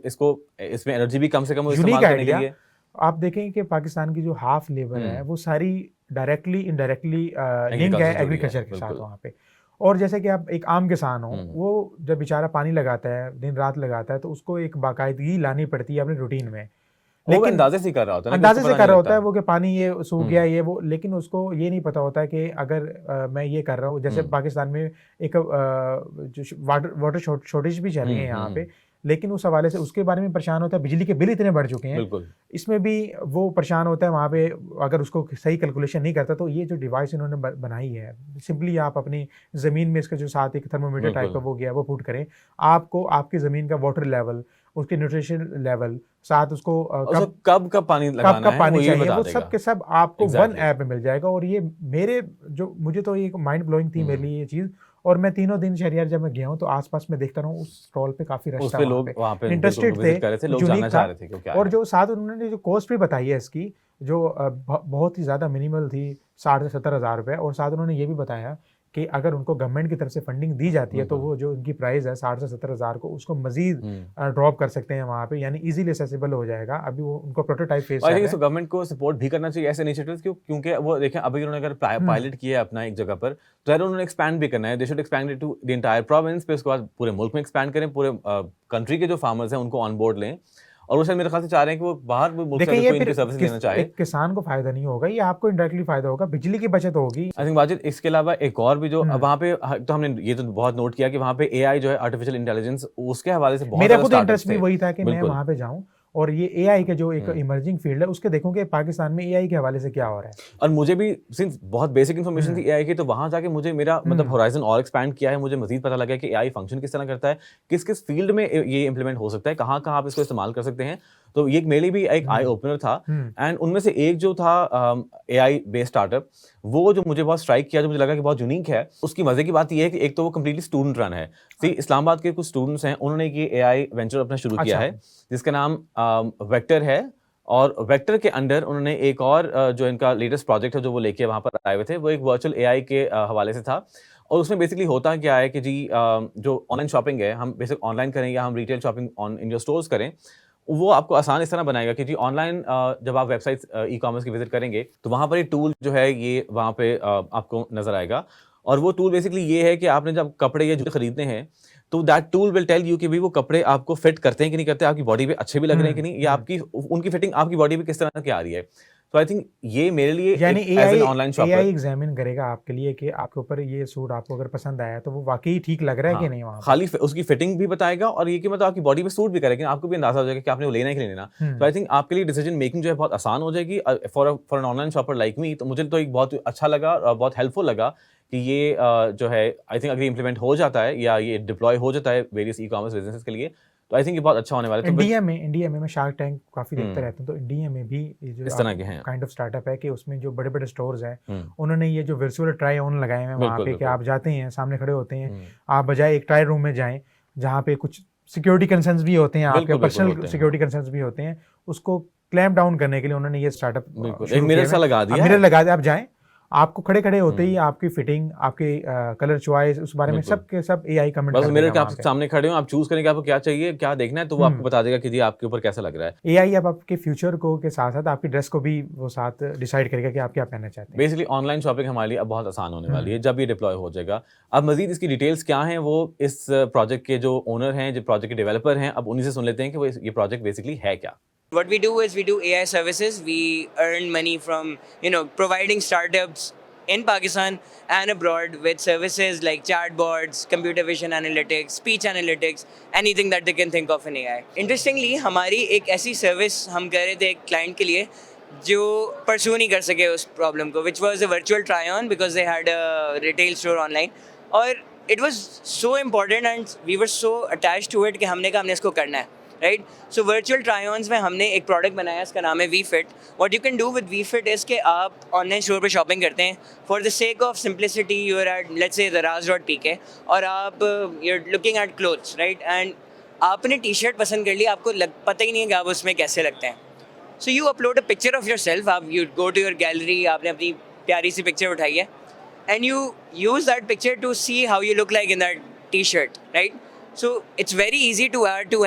इसमें एनर्जी भी कम से कम इस्तेमाल करने के लिए। आप देखेंगे कि पाकिस्तान की जो हाफ लेबर है वो सारी डायरेक्टली इनडायरेक्टली लिंक है एग्रीकल्चर के साथ वहाँ पे। और जैसे कि आप एक आम किसान हो, वो जब बेचारा पानी लगाता है, दिन रात लगाता है, तो उसको एक बाकायदगी लानी पड़ती है अपने रूटीन में। लेकिन अंदाजे से कर रहा होता है, अंदाजे से कर रहा होता है वो कि पानी ये सूख गया ये वो, लेकिन उसको ये नहीं पता होता कि अगर मैं ये कर रहा हूँ, जैसे पाकिस्तान में एक वाटर शॉर्टेज भी चल रही है यहाँ पे, लेकिन उस हवाले से उसके बारे में परेशान होता है। बिजली के बिल इतने बढ़ चुके हैं, बिल्कुल इसमें भी वो परेशान होता है वहाँ पे, अगर उसको सही कैलकुलेशन नहीं करता। तो ये जो डिवाइस इन्होंने बनाई है, सिंपली आप अपनी ज़मीन में इसके जो साथ एक थर्मोमीटर टाइप का बिल्कुल। वो गया वो पुट करें, आपको आपकी ज़मीन का वाटर लेवल, उसके न्यूट्रिशन लेवल, साथ उसको और कब पानी कब लगाना कब है पानी वो ये चाहिए, बता वो देगा। सब के सब आपको वन Exactly. ऐप में मिल जाएगा। और ये मेरे जो मुझे तो ये माइंड ब्लोइंग थी मेरे लिए ये चीज़। और मैं तीनों दिन शहरियार जब मैं गया हूँ तो आसपास में देखता रहा हूँ उस स्टॉल पे काफ़ी रश उस था पे वहाँ लोग पे, वहाँ पे इंटरेस्टेड विजिट कर रहे थे, थे, लोग यूनिक जानना चाह था। रहे थे कि क्या और है। जो साथ उन्होंने जो कॉस्ट भी बताई है इसकी, जो बहुत ही ज़्यादा मिनिमल थी, 60 से 70 हज़ार रुपये। और साथ उन्होंने ये भी बताया कि अगर उनको गवर्नमेंट की तरफ से फंडिंग दी जाती है तो बिल्कुल। वो जो उनकी प्राइस है 60 से 70 हज़ार को, उसको मजीद हम्म। ड्रॉप कर सकते हैं वहाँ पे, यानी इजीली एक्सेसिबल हो जाएगा। अभी वो उनको प्रोटोटाइप फेज आई चल थिंक रहा इसको है। गवर्नमेंट को सपोर्ट भी करना चाहिए ऐसे इनिशिएटिव्स क्योंकि वो देखें अभी उन्होंने अगर पायलट किया है अपना एक जगह पर, तो यार उन्होंने एक्सपैंड भी करना है। They should expand it to the entire province, पे उसके बाद पूरे मुल्क में एक्सपैंड करें, पूरे कंट्री के जो फार्मर्स हैं उनको ऑन बोर्ड लें। और वो शायद मेरे ख्याल से चाह रहे हैं कि वो बाहर भी मुल्क से देखिए अगर ये कोई फिर इनकी सर्विस लेना चाहे। एक किसान को फायदा नहीं होगा, ये आपको इनडायरेक्टली फायदा होगा, बिजली की बचत होगी। आई थिंक वाजिद इसके अलावा एक और भी जो हम्म। वहाँ पे तो हमने ये तो बहुत नोट किया कि वहाँ पे एआई जो है आर्टिफिशियल इंटेलिजेंस, उसके हवाले से बहुत मेरा ज़्यादा खुद इंटरेस्ट भी स्टार्टअप्स थे। वही था कि मैं बिल्कुल। वहाँ पे जाऊँ और ये एआई के जो एक हम्म। इमर्जिंग फील्ड है उसके देखूं कि पाकिस्तान में एआई के हवाले से क्या हो रहा है। और मुझे भी सिंस बहुत बेसिक इन्फॉर्मेशन थी एआई की, तो वहां जाके मुझे मेरा मतलब होराइजन और एक्सपैंड किया है। मुझे मजीद पता लगा कि एआई फंक्शन किस तरह करता है, किस किस फील्ड में ये इंप्लीमेंट हो सकता है, कहाँ कहाँ आप इसको इस्तेमाल कर सकते हैं। तो ये मेरे लिए भी एक आई ओपनर था। एंड उनमें से एक जो था एआई बेस्ड स्टार्टअप, वो जो मुझे बहुत स्ट्राइक किया, जो मुझे लगा कि बहुत यूनिक है, उसकी मजे की बात ये है कि एक तो वो कम्प्लीटली स्टूडेंट रन है। सी इस्लामाबाद के कुछ स्टूडेंट्स हैं, उन्होंने ये एआई वेंचर अपना शुरू किया है जिसका नाम वेक्टर है। और वेक्टर के अंडर उन्होंने एक और जो इनका लेटेस्ट प्रोजेक्ट है जो वो लेके वहाँ पर आए हुए थे, वो एक वर्चुअल एआई के हवाले से था। और उसमें बेसिकली होता क्या है कि जी जो ऑनलाइन शॉपिंग है, हम बेसिक ऑनलाइन करें या हम retail shopping on in your stores करें, वो आपको आसान इस तरह बनाएगा कि जी ऑनलाइन जब आप वेबसाइट ई कॉमर्स की विजिट करेंगे तो वहाँ पर एक टूल जो है ये वहाँ पे आपको नजर आएगा। और वो टूल बेसिकली ये है कि आपने जब कपड़े या जूते खरीदने हैं तो that tool will tell you कि भाई वो कपड़े आपको फिट करते हैं कि नहीं करते, आपकी बॉडी पे अच्छे भी लग रहे हैं कि नहीं, या आपकी उनकी फिटिंग आपकी बॉडी पे किस तरह की आ रही है। तो आई थिंक ये मेरे लिए यानी as an online shopper AI examine करेगा आपके लिए कि आपके ऊपर ये सूट आपको अगर पसंद आया तो वो वाकई ठीक लग रहा है कि नहीं वहाँ पे। खाली उसकी फिटिंग भी बताएगा और ये कि मतलब आपकी बॉडी पे सूट भी करेगा, आपको भी अंदाजा हो जाएगा कि आपने वो लेना है कि नहीं लेना। तो आई थिंक आपके लिए डिसीजन मेकिंग जो है बहुत आसान हो जाएगी for an online shopper like me. तो मुझे तो एक बहुत अच्छा लगा और बहुत हेल्पफुल लगा कि ये जो है आई थिंक अगर इम्प्लीमेंट हो जाता है या ये डिप्लॉय हो जाता है वेरियस ई कॉमर्स बिजनेसेस के लिए, तो आई थिंक ये बहुत अच्छा होने वाला है। इंडिया में मैं शार्क टैंक काफी देखता रहता हूँ, तो इंडिया में भी ये जो इस तरह के हैं काइंड ऑफ स्टार्टअप है कि उसमें जो बड़े बड़े स्टोर्स हैं उन्होंने ये जो वर्चुअल ट्राई ऑन लगाए हैं वहाँ पे कि आप जाते हैं सामने खड़े होते हैं, आप बजाय एक ट्राई रूम में जाएं जहाँ पे कुछ सिक्योरिटी कंसर्न्स भी होते हैं, आपके पर्सनल सिक्योरिटी कंसर्न्स भी होते हैं, उसको क्लैम्प डाउन करने के लिए उन्होंने ये स्टार्टअप एक मिरर सा लगा दिया, मिरर लगा दिया, आप जाएं, आपको खड़े खड़े होते ही आपकी फिटिंग, आपके कलर चॉइस, उस बारे में सब के सब एआई कमेंट बस मिरर के आप सामने खड़े हो, आप चूज करें कि आपको क्या चाहिए, क्या देखना है, तो वो आपको बता देगा कि जी आपके ऊपर कैसा लग रहा है। एआई अब आपके फ्यूचर को के साथ साथ आपकी ड्रेस को भी वो साथ डिसाइड करेगा कि आप क्या पहनना चाहते हैं। बेसिकली ऑनलाइन शॉपिंग हमारे लिए अब बहुत आसान होने वाली है जब ये डिप्लॉय हो जाएगा। अब मजीद इसकी डिटेल्स क्या हैं वो इस प्रोजेक्ट के जो ओनर हैं, जो प्रोजेक्ट के डेवलपर हैं, अब उन्हीं से सुन लेते हैं कि वो ये प्रोजेक्ट बेसिकली है क्या। What we do is we do AI services. We earn money from, providing startups in Pakistan and abroad with services like chatbots, computer vision analytics, speech analytics, anything that they can think of in AI. Interestingly, हमारी एक ऐसी service हम कर रहे थे एक client के लिए जो परस्यू नहीं कर सके उस प्रॉब्लम को, which was a virtual try-on because they had a retail store online. और it was so important and we were so attached to it कि हमने कहा हमने इसको करना है, राइट। सो वर्चुअल ट्राई-ऑन्स में हमने एक प्रोडक्ट बनाया, इसका नाम है WeFit. What you can do with WeFit is कि आप ऑनलाइन स्टोर पे शॉपिंग करते हैं, for the sake of simplicity you are at let's say daraz.pk और आप you are looking at clothes, right, and आपने टी शर्ट पसंद कर ली, आपको पता ही नहीं है कि आप उसमें कैसे लगते हैं। So you upload a picture of yourself, आप you go to your gallery, आपने अपनी प्यारी सी पिक्चर उठाई है and you use that picture to see how you look like in that T shirt, right. So it's very easy to add to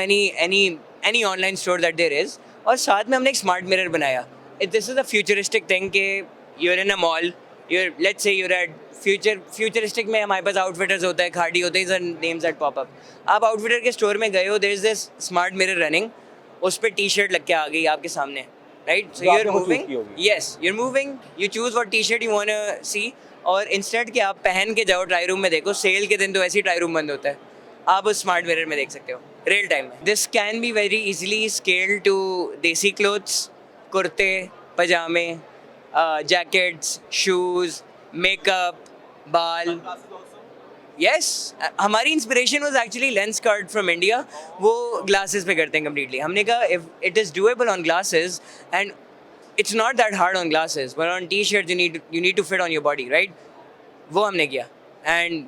any online store that there is। और साथ में हमने एक स्मार्ट मिरर बनाया। This is a futuristic thing कि you're in a mall, let's say you're at futuristic में हमारे पास आउटफिटर्स होता है, खाड़ी होते हैं, नेम्स दैट पॉप अप। आप आउटफिटर के स्टोर में गए हो, there is this smart mirror running, उस पर टी शर्ट लग के आ गई आपके सामने, right. So you're moving, yes, you're moving, you choose what t-shirt you want to see और इंस्टेंट कि आप पहन के जाओ ट्राई रूम में देखो, सेल के दिन तो ऐसे ही ट्राई रूम बंद होता है, आप उस स्मार्ट मिरर में देख सकते हो। real time. This can be very easily scaled to desi clothes, kurte, pajame, jackets, shoes, makeup, baal. Yes, हमारी inspiration was actually Lenskart from India. वो ग्लासेस पे करते हैं कम्प्लीटली. हमने कहा if it is doable on glasses and it's not that hard on glasses but on t shirt you need to fit on your body, right? वो हमने किया and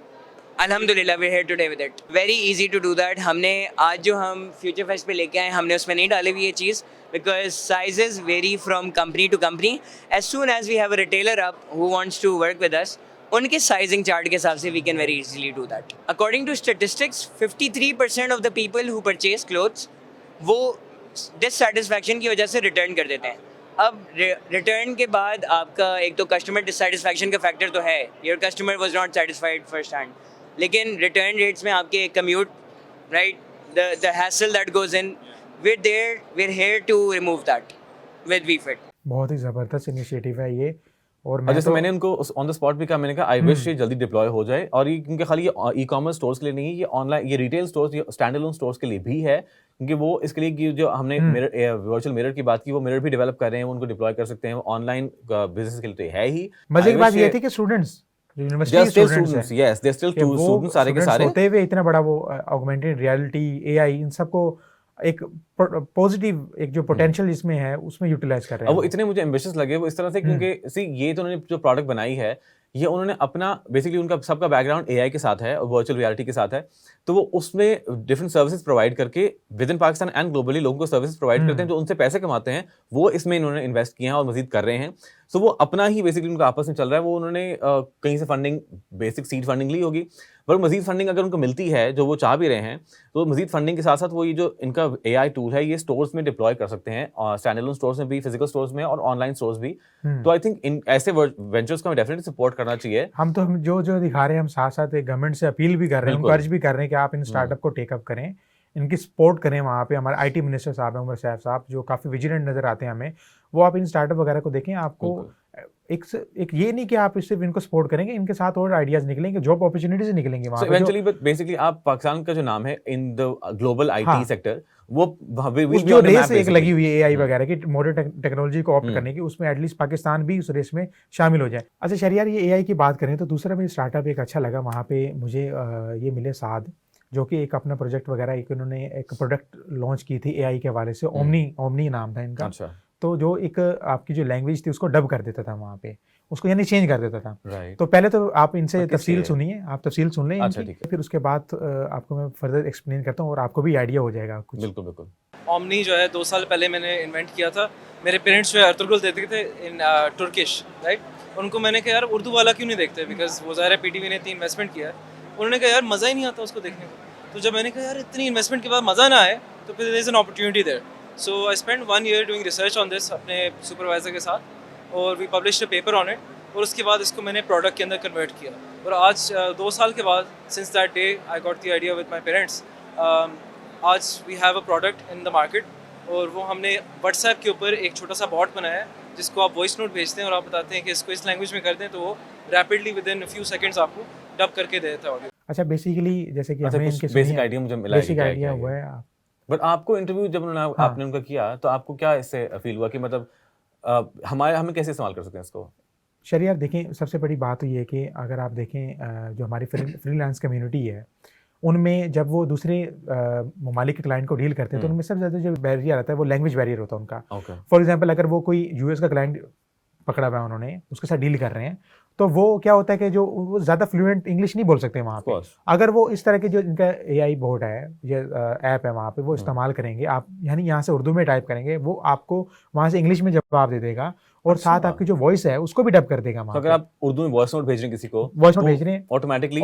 अल्हम्दुलिल्लाह we here today with it. Very easy to do that. हमने आज जो हम future fest पे लेके आए हमने उसमें नहीं डाले हुई ये चीज़ because sizes vary from company to company. As soon as we have a retailer up who wants to work with us, उनके साइजिंग चार्ट के हिसाब से we can very easily do that. According to statistics 53% of the people who purchase clothes वो dissatisfaction की वजह से return कर देते हैं. अब रिटर्न के बाद आपका एक तो कस्टमर डिससेटिस्फैक्शन का फैक्टर तो है, your customer was not satisfied first hand. लेकिन रिटर्न रेट्स में आपके commute, right, the hassle that goes in, we're here to remove that with VFit. बहुत ही ज़बरदस्त इनिशिएटिव है ये. और और जैसे मैंने उनको ऑन द स्पॉट भी कहा, मैंने कहा आई विश ये जल्दी डिप्लॉय हो जाए. और ये क्योंकि खाली ई कॉमर्स स्टोर्स के लिए नहीं है, ये ऑनलाइन, ये रिटेल स्टोर्स, ये स्टैंड अलोन स्टोर्स के लिए भी है. क्योंकि वो इसके लिए कि जो हमने वर्चुअल मिरर की बात की, वो मिरर भी डेवलप कर रहे हैं, वो उनको डिप्लॉय कर सकते हैं. ऑनलाइन बिजनेस के लिए तो है ही. मजे की बात ये थी कि students university students, yes they still students सारे के सारे होते हुए इतना बड़ा वो ऑगमेंटेड रियलिटी, एआई, इन सबको एक पॉजिटिव एक जो पोटेंशियल इसमें है उसमें यूटिलाइज कर रहे हैं. वो इतने मुझे एम्बिशियस लगे वो इस तरह से, क्योंकि सी ये तो उन्होंने जो प्रोडक्ट बनाई है ये उन्होंने अपना बेसिकली उनका सबका बैकग्राउंड एआई के साथ है और वर्चुअल रियलिटी के साथ है. तो वो उसमें डिफरेंट सर्विसेज प्रोवाइड करके with in Pakistan and globally लोगों को सर्विसेज प्रोवाइड करते हैं जो उनसे पैसे कमाते हैं. वो इसमें इन्होंने इन्वेस्ट किए हैं और मजीद कर रहे हैं. सो वो अपना ही बेसिकली उनका आपस में चल रहा है. वो उन्होंने कहीं से फंडिंग, बेसिक सीड फंडिंग ली होगी, पर मजीद फंडिंग अगर उनको मिलती है जो वो चाह भी रहे हैं, तो मजीद फंडिंग के साथ साथ वो ये जो इनका एआई टूल है ये स्टोर्स में डिप्लॉय कर सकते हैं, और स्टैंड अलोन स्टोर्स में भी, फिजिकल स्टोर्स में और ऑनलाइन स्टोर्स भी. तो आई थिंक इन ऐसे वेंचर्स को हमें डेफिनेटली सपोर्ट करना चाहिए. हम जो दिखा रहे हैं, हम साथ साथ गवर्नमेंट से अपील भी कर रहे हैं, उनको अर्ज भी कर रहे हैं कि आप इन स्टार्टअप को टेकअप करें, इनकी सपोर्ट करें. वहाँ पे हमारे आईटी मिनिस्टर साहब हैं, उमर सैफ साहब, जो काफ़ी विजिलेंट नज़र आते हैं हमें. वो आप इन स्टार्टअप वगैरह को देखें. आपको एक ये नहीं कि आप सिर्फ इनको सपोर्ट करेंगे, इनके साथ और आइडियाज निकलेंगे, जॉब अपॉर्चुनिटीज निकलेंगे वहाँ पे. इवेंचुअली बट बेसिकली आप पाकिस्तान का जो नाम है in the global IT sector, वो जो रेस एक लगी हुई है एआई वगैरह की, मॉडर्न टेक्नोलॉजी को ऑप्ट करने की, उसमें एटलीस्ट पाकिस्तान भी उस रेस में शामिल हो जाए. अच्छा शहरियार, ये एआई की बात करें तो दूसरा भी स्टार्टअप एक अच्छा लगा वहाँ पे मुझे, ये मिले साद, जो कि एक अपना प्रोजेक्ट वगैरह एक उन्होंने एक प्रोडक्ट लॉन्च की थी एआई के हवाले से. ओमनी नाम था इनका. अच्छा. तो जो एक आपकी जो लैंग्वेज थी उसको डब कर देता था वहाँ पे, उसको यानी चेंज कर देता था. राइट. तो पहले तो आप इनसे तफसील सुनिए, आप तफसील सुन लें. अच्छा, ठीक है. फिर उसके बाद आपको मैं फर्दर एक्सप्लेन करता हूँ और आपको भी आइडिया हो जाएगा कुछ. बिल्कुल बिल्कुल. ओमनी जो है 2 साल पहले मैंने इन्वेंट किया था. मेरे पेरेंट्स जो है अर्तुगरुल देखते थे इन तुर्किश, राइट. उनको मैंने कहा यार उर्दू वाला क्यों नहीं देखते, बिकॉज वो ज़ाहिर है पीटीवी ने इतनी इन्वेस्टमेंट किया है. उन्होंने कहा यार मज़ा ही नहीं आता उसको देखने को. तो जब मैंने कहा यार इतनी इन्वेस्टमेंट के बाद मज़ा ना आए, तो फिर there is an opportunity there. So I spend 1 year doing research on this अपने सुपरवाइजर के साथ, और we published a paper on it. और उसके बाद इसको मैंने प्रोडक्ट के अंदर कन्वर्ट किया. और आज 2 साल के बाद, since that day I got the idea with my parents, आज we have a product in the market. और वो हमने व्हाट्सएप के ऊपर एक छोटा सा बॉट बनाया है जिसको आप वॉइस नोट भेजते हैं और आप बताते हैं कि इसको इस लैंग्वेज में कर दें, तो वो rapidly with in few seconds आपको डब करके दे देता है ऑडियो. अच्छा, बेसिकली जैसे कि अच्छा, हमें कुछ इनके बेसिक आइडिया मुझे मिला है. बेसिक आइडिया हुआ है. बट आपको इंटरव्यू जब आपने उनका किया तो आपको क्या इससे फील हुआ कि मतलब हमें कैसे इस्तेमाल कर सकते हैं इसको? शरियार देखें, सबसे बड़ी बात तो ये है कि अगर आप देखें जो हमारी फ्रीलांस कम्युनिटी है, उनमें जब वो दूसरे ममालिक के क्लाइंट को डील करते हैं तो उनमें सबसे ज़्यादा जो बैरियर आता है वो लैंग्वेज बैरियर होता है उनका. फॉर एग्जांपल, अगर वो कोई यूएस का क्लाइंट पकड़ा हुआ है उन्होंने, उसके साथ डील कर रहे हैं, तो वो क्या होता है कि जो वो ज़्यादा फ्लुएंट इंग्लिश नहीं बोल सकते वहाँ पे. अगर वो इस तरह के जो इनका एआई बोर्ड है, ये ऐप है वहाँ पे, वो इस्तेमाल करेंगे, आप यानी यहाँ से उर्दू में टाइप करेंगे, वो आपको वहाँ से इंग्लिश में जवाब दे देगा, और साथ आपकी जो वॉइस है उसको भी डब कर देगा. तो अगर आप उर्दू में वॉइस नोट भेज रहे हैं किसी को, वॉइस नोट भेज रहे हैं, ऑटोमेटिकली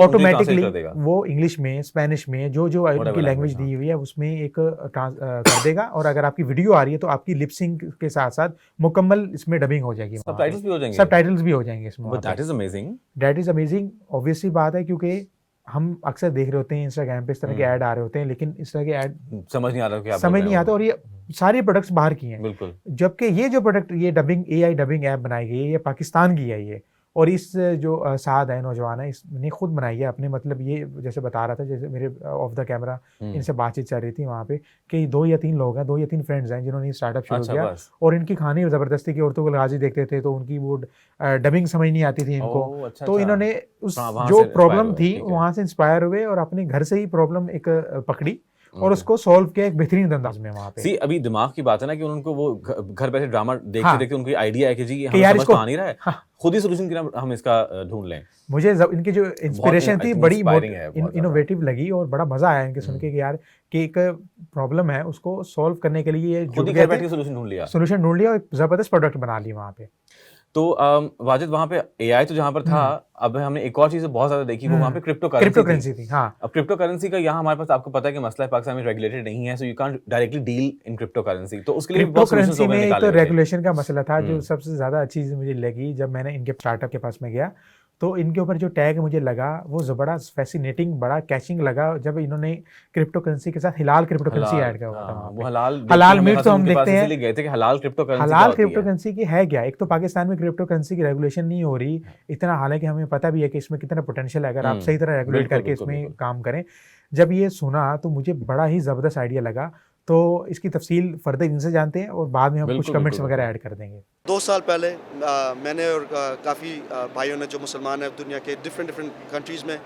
वो इंग्लिश में, स्पेनिश में, जो उनकी लैंग्वेज दी हुई है उसमें एक कर देगा. और अगर आपकी वीडियो आ रही है तो आपकी लिपसिंग के साथ साथ मुकम्मल इसमें डबिंग हो जाएगी, सबटाइटल्स भी हो जाएंगे. सबटाइटल्स भी हो जाएंगे इसमें. That is amazing. That is amazing. Obviously बात है, क्योंकि हम अक्सर देख रहे होते हैं इंस्टाग्राम पे इस तरह के ऐड आ रहे होते हैं, लेकिन इस तरह के ऐड समझ नहीं आता क्या समझ नहीं आता. और ये सारे प्रोडक्ट्स बाहर की हैं. बिल्कुल. जबकि ये जो प्रोडक्ट, ये डबिंग एआई डबिंग ऐप बनाई गई है, ये पाकिस्तान की है. ये और इस जो साद है नौजवान है, इसने खुद बनाई है अपने, मतलब ये जैसे बता रहा था, जैसे मेरे ऑफ द कैमरा इनसे बातचीत चल रही थी वहाँ पे कि 2 या 3 लोग हैं, 2 या 3 फ्रेंड्स हैं जिन्होंने स्टार्टअप शुरू अच्छा किया। बस। और इनकी कहानी ज़बरदस्ती की, उर्तुगल गाजी देखते थे तो उनकी वो डबिंग समझ नहीं आती थी इनको, ओह, अच्छा, तो अच्छा। इन्होंने उस हाँ, वहाँ जो से inspire प्रॉब्लम हुए, थी ठीक है। वहाँ से इंस्पायर हुए और अपने घर से ही प्रॉब्लम एक पकड़ी और Okay. उसको सॉल्व किया एक बेहतरीन अंदाज में वहाँ पे। सी अभी दिमाग की बात है ना कि उनको वो घर बैठे ड्रामा देखते हाँ। देखते उनको आइडिया है कि जी कि हमें यार समझ इसको तो आ नहीं रहा है, हाँ, खुद ही सोल्यूशन की हम इसका ढूंढ लें। मुझे इनकी जो इंस्पिरेशन थी बड़ी inspiring है, बहुत ज़्यादा। इनोवेटिव लगी और बड़ा मजा आया इनके सुन के कि यार कि एक प्रॉब्लम है उसको सॉल्व करने के लिए ये खुद जुट ही गए घर बैठ थे, के सोल्यूशन ढूंढ लिया। सोल्यूशन ढूंढ लिया और एक जबरदस्त प्रोडक्ट बना ली वहाँ पे। तो वाजिद वहाँ पे एआई तो जहाँ पर था, अब हमने एक और चीज़ बहुत ज़्यादा देखी, वो वहाँ पे क्रिप्टो क्रिप्टो करेंसी करेंसी थी। हाँ, अब क्रिप्टो करेंसी का यहाँ हमारे पास आपको पता है कि मसला है, पाकिस्तान में रेगुलेटेड नहीं है, so you can't directly deal in crypto currency, तो उसके लिए भी क्रिप्टो बहुत सॉल्यूशंस करेंसी लोगों ने में एक निकाले तो हुए थे। रेगुलेशन का मसला था जो सबसे ज़्यादा अच्छी चीज़ मुझे लगी जब मैंने इनके स्टार्टअप के पास में गया, तो इनके ऊपर जो टैग मुझे लगा वो बड़ा फैसिनेटिंग, बड़ा कैचिंग लगा जब इन्होंने क्रिप्टो करेंसी के साथ हिलाल क्रिप्टो करेंसी ऐड किया हुआ था हाँ, वहाँ वो पे। हलाल हलाल देखते हैं, मीट तो हम उनके पास देखते हैं, इसीलिए गए थे कि हलाल क्रिप्टो करेंसी क्या हलाल होती क्रिप्टो है। करेंसी की है क्या। एक तो पाकिस्तान में क्रिप्टो करेंसी की रेगुलेशन नहीं हो रही इतना, हालांकि हमें पता भी है कि इसमें कितना पोटेंशियल है अगर आप सही तरह रेगुलेट बिल्कुल, करके बिल्कुल, इसमें बिल्कुल। काम करें। जब ये सुना तो मुझे बड़ा ही ज़बरदस्त आइडिया लगा, तो इसकी तफसील फर्दर इनसे जानते हैं और बाद में हम कुछ बिल्कुल, कमेंट्स बिल्कुल, वगैरह बिल्कुल। ऐड कर देंगे। 2 साल पहले मैंने और काफ़ी भाइयों ने जो मुसलमान हैं दुनिया के डिफरेंट कंट्रीज़ में,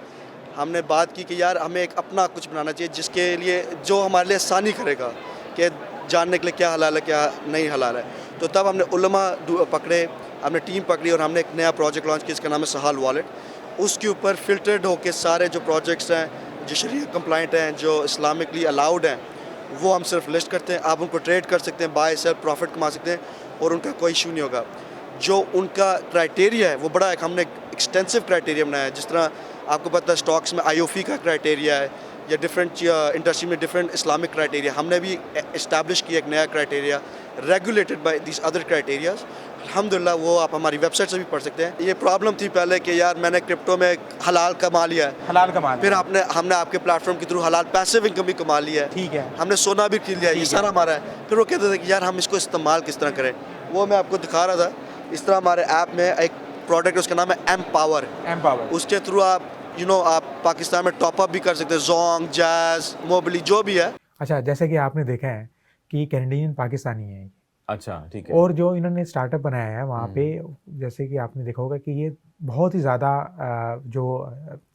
हमने बात की कि यार हमें एक अपना कुछ बनाना चाहिए जिसके लिए जो हमारे लिए आसानी करेगा कि जानने के लिए क्या हलाल है क्या नहीं हलाल है। तो तब हमने उलमा पकड़े, हमने टीम पकड़ी और हमने एक नया प्रोजेक्ट लॉन्च किया, इसका नाम है सहाल वॉलेट। उसके ऊपर फिल्टर्ड होकर सारे जो प्रोजेक्ट्स हैं जो शरीया कंप्लाइंट हैं, जो इस्लामिकली अलाउड हैं, वो हम सिर्फ लिस्ट करते हैं। आप उनको ट्रेड कर सकते हैं, बाय सेल प्रॉफिट कमा सकते हैं और उनका कोई इशू नहीं होगा। जो उनका क्राइटेरिया है वो बड़ा एक हमने एक्सटेंसिव क्राइटेरिया बनाया है। जिस तरह आपको पता है स्टॉक्स में आईओफी का क्राइटेरिया है या डिफरेंट इंडस्ट्री में डिफरेंट इस्लामिक क्राइटेरिया, हमने भी इस्टेब्लिश किया एक नया criteria regulated by this other criterias. अल्हम्दुलिल्लाह वो आप हमारी वेबसाइट से भी पढ़ सकते हैं। ये प्रॉब्लम थी पहले कि यार मैंने क्रिप्टो में हलाल कमा लिया है, हलाल कमाल, फिर हमने आपके प्लेटफॉर्म के थ्रू हलाल पैसिव इनकम भी कमा लिया है, ठीक है, हमने सोना भी खरीद लिया, ये सारा हमारा है। फिर वो कहते थे कि यार हम इसको इस्तेमाल किस तरह करें, वो मैं आपको दिखा रहा था। इस तरह हमारे ऐप में एक प्रोडक्ट है, उसका नाम है एमपावर। उसके थ्रू आप आप पाकिस्तान में टॉपअप भी कर सकते हैं, जोंग, जैज, मोबिली, जो भी है। अच्छा, जैसे कि आपने देखा है कि कैनेडियन पाकिस्तानी है अच्छा, ठीक है। और जो इन्होंने स्टार्टअप बनाया है वहाँ पे, जैसे कि आपने देखा होगा कि ये बहुत ही ज़्यादा जो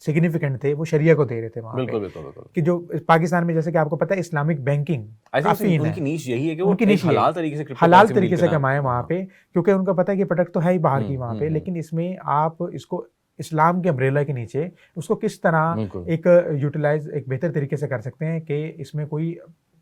सिग्निफिकेंट थे वो शरिया को दे रहे थे वहाँ बिल्कुल पे, बिल्कुल बिल्कुल। कि जो पाकिस्तान में जैसे कि आपको पता है इस्लामिक बैंकिंग आई काफ़ी थिंक इन उनकी है, नीश यही है कि वो उनकी एक niche ये है। हलाल तरीके से क्रिप्टो हलाल करेंसी में तरीके डील से करना। कमाए वहाँ पे, क्योंकि उनको पता है कि प्रोडक्ट तो है ही बाहर की वहाँ पे, लेकिन इसमें आप इसको इस्लाम के अम्ब्रेला के नीचे उसको किस तरह बिल्कुल। एक यूटिलाइज एक बेहतर तरीके से कर सकते हैं कि इसमें कोई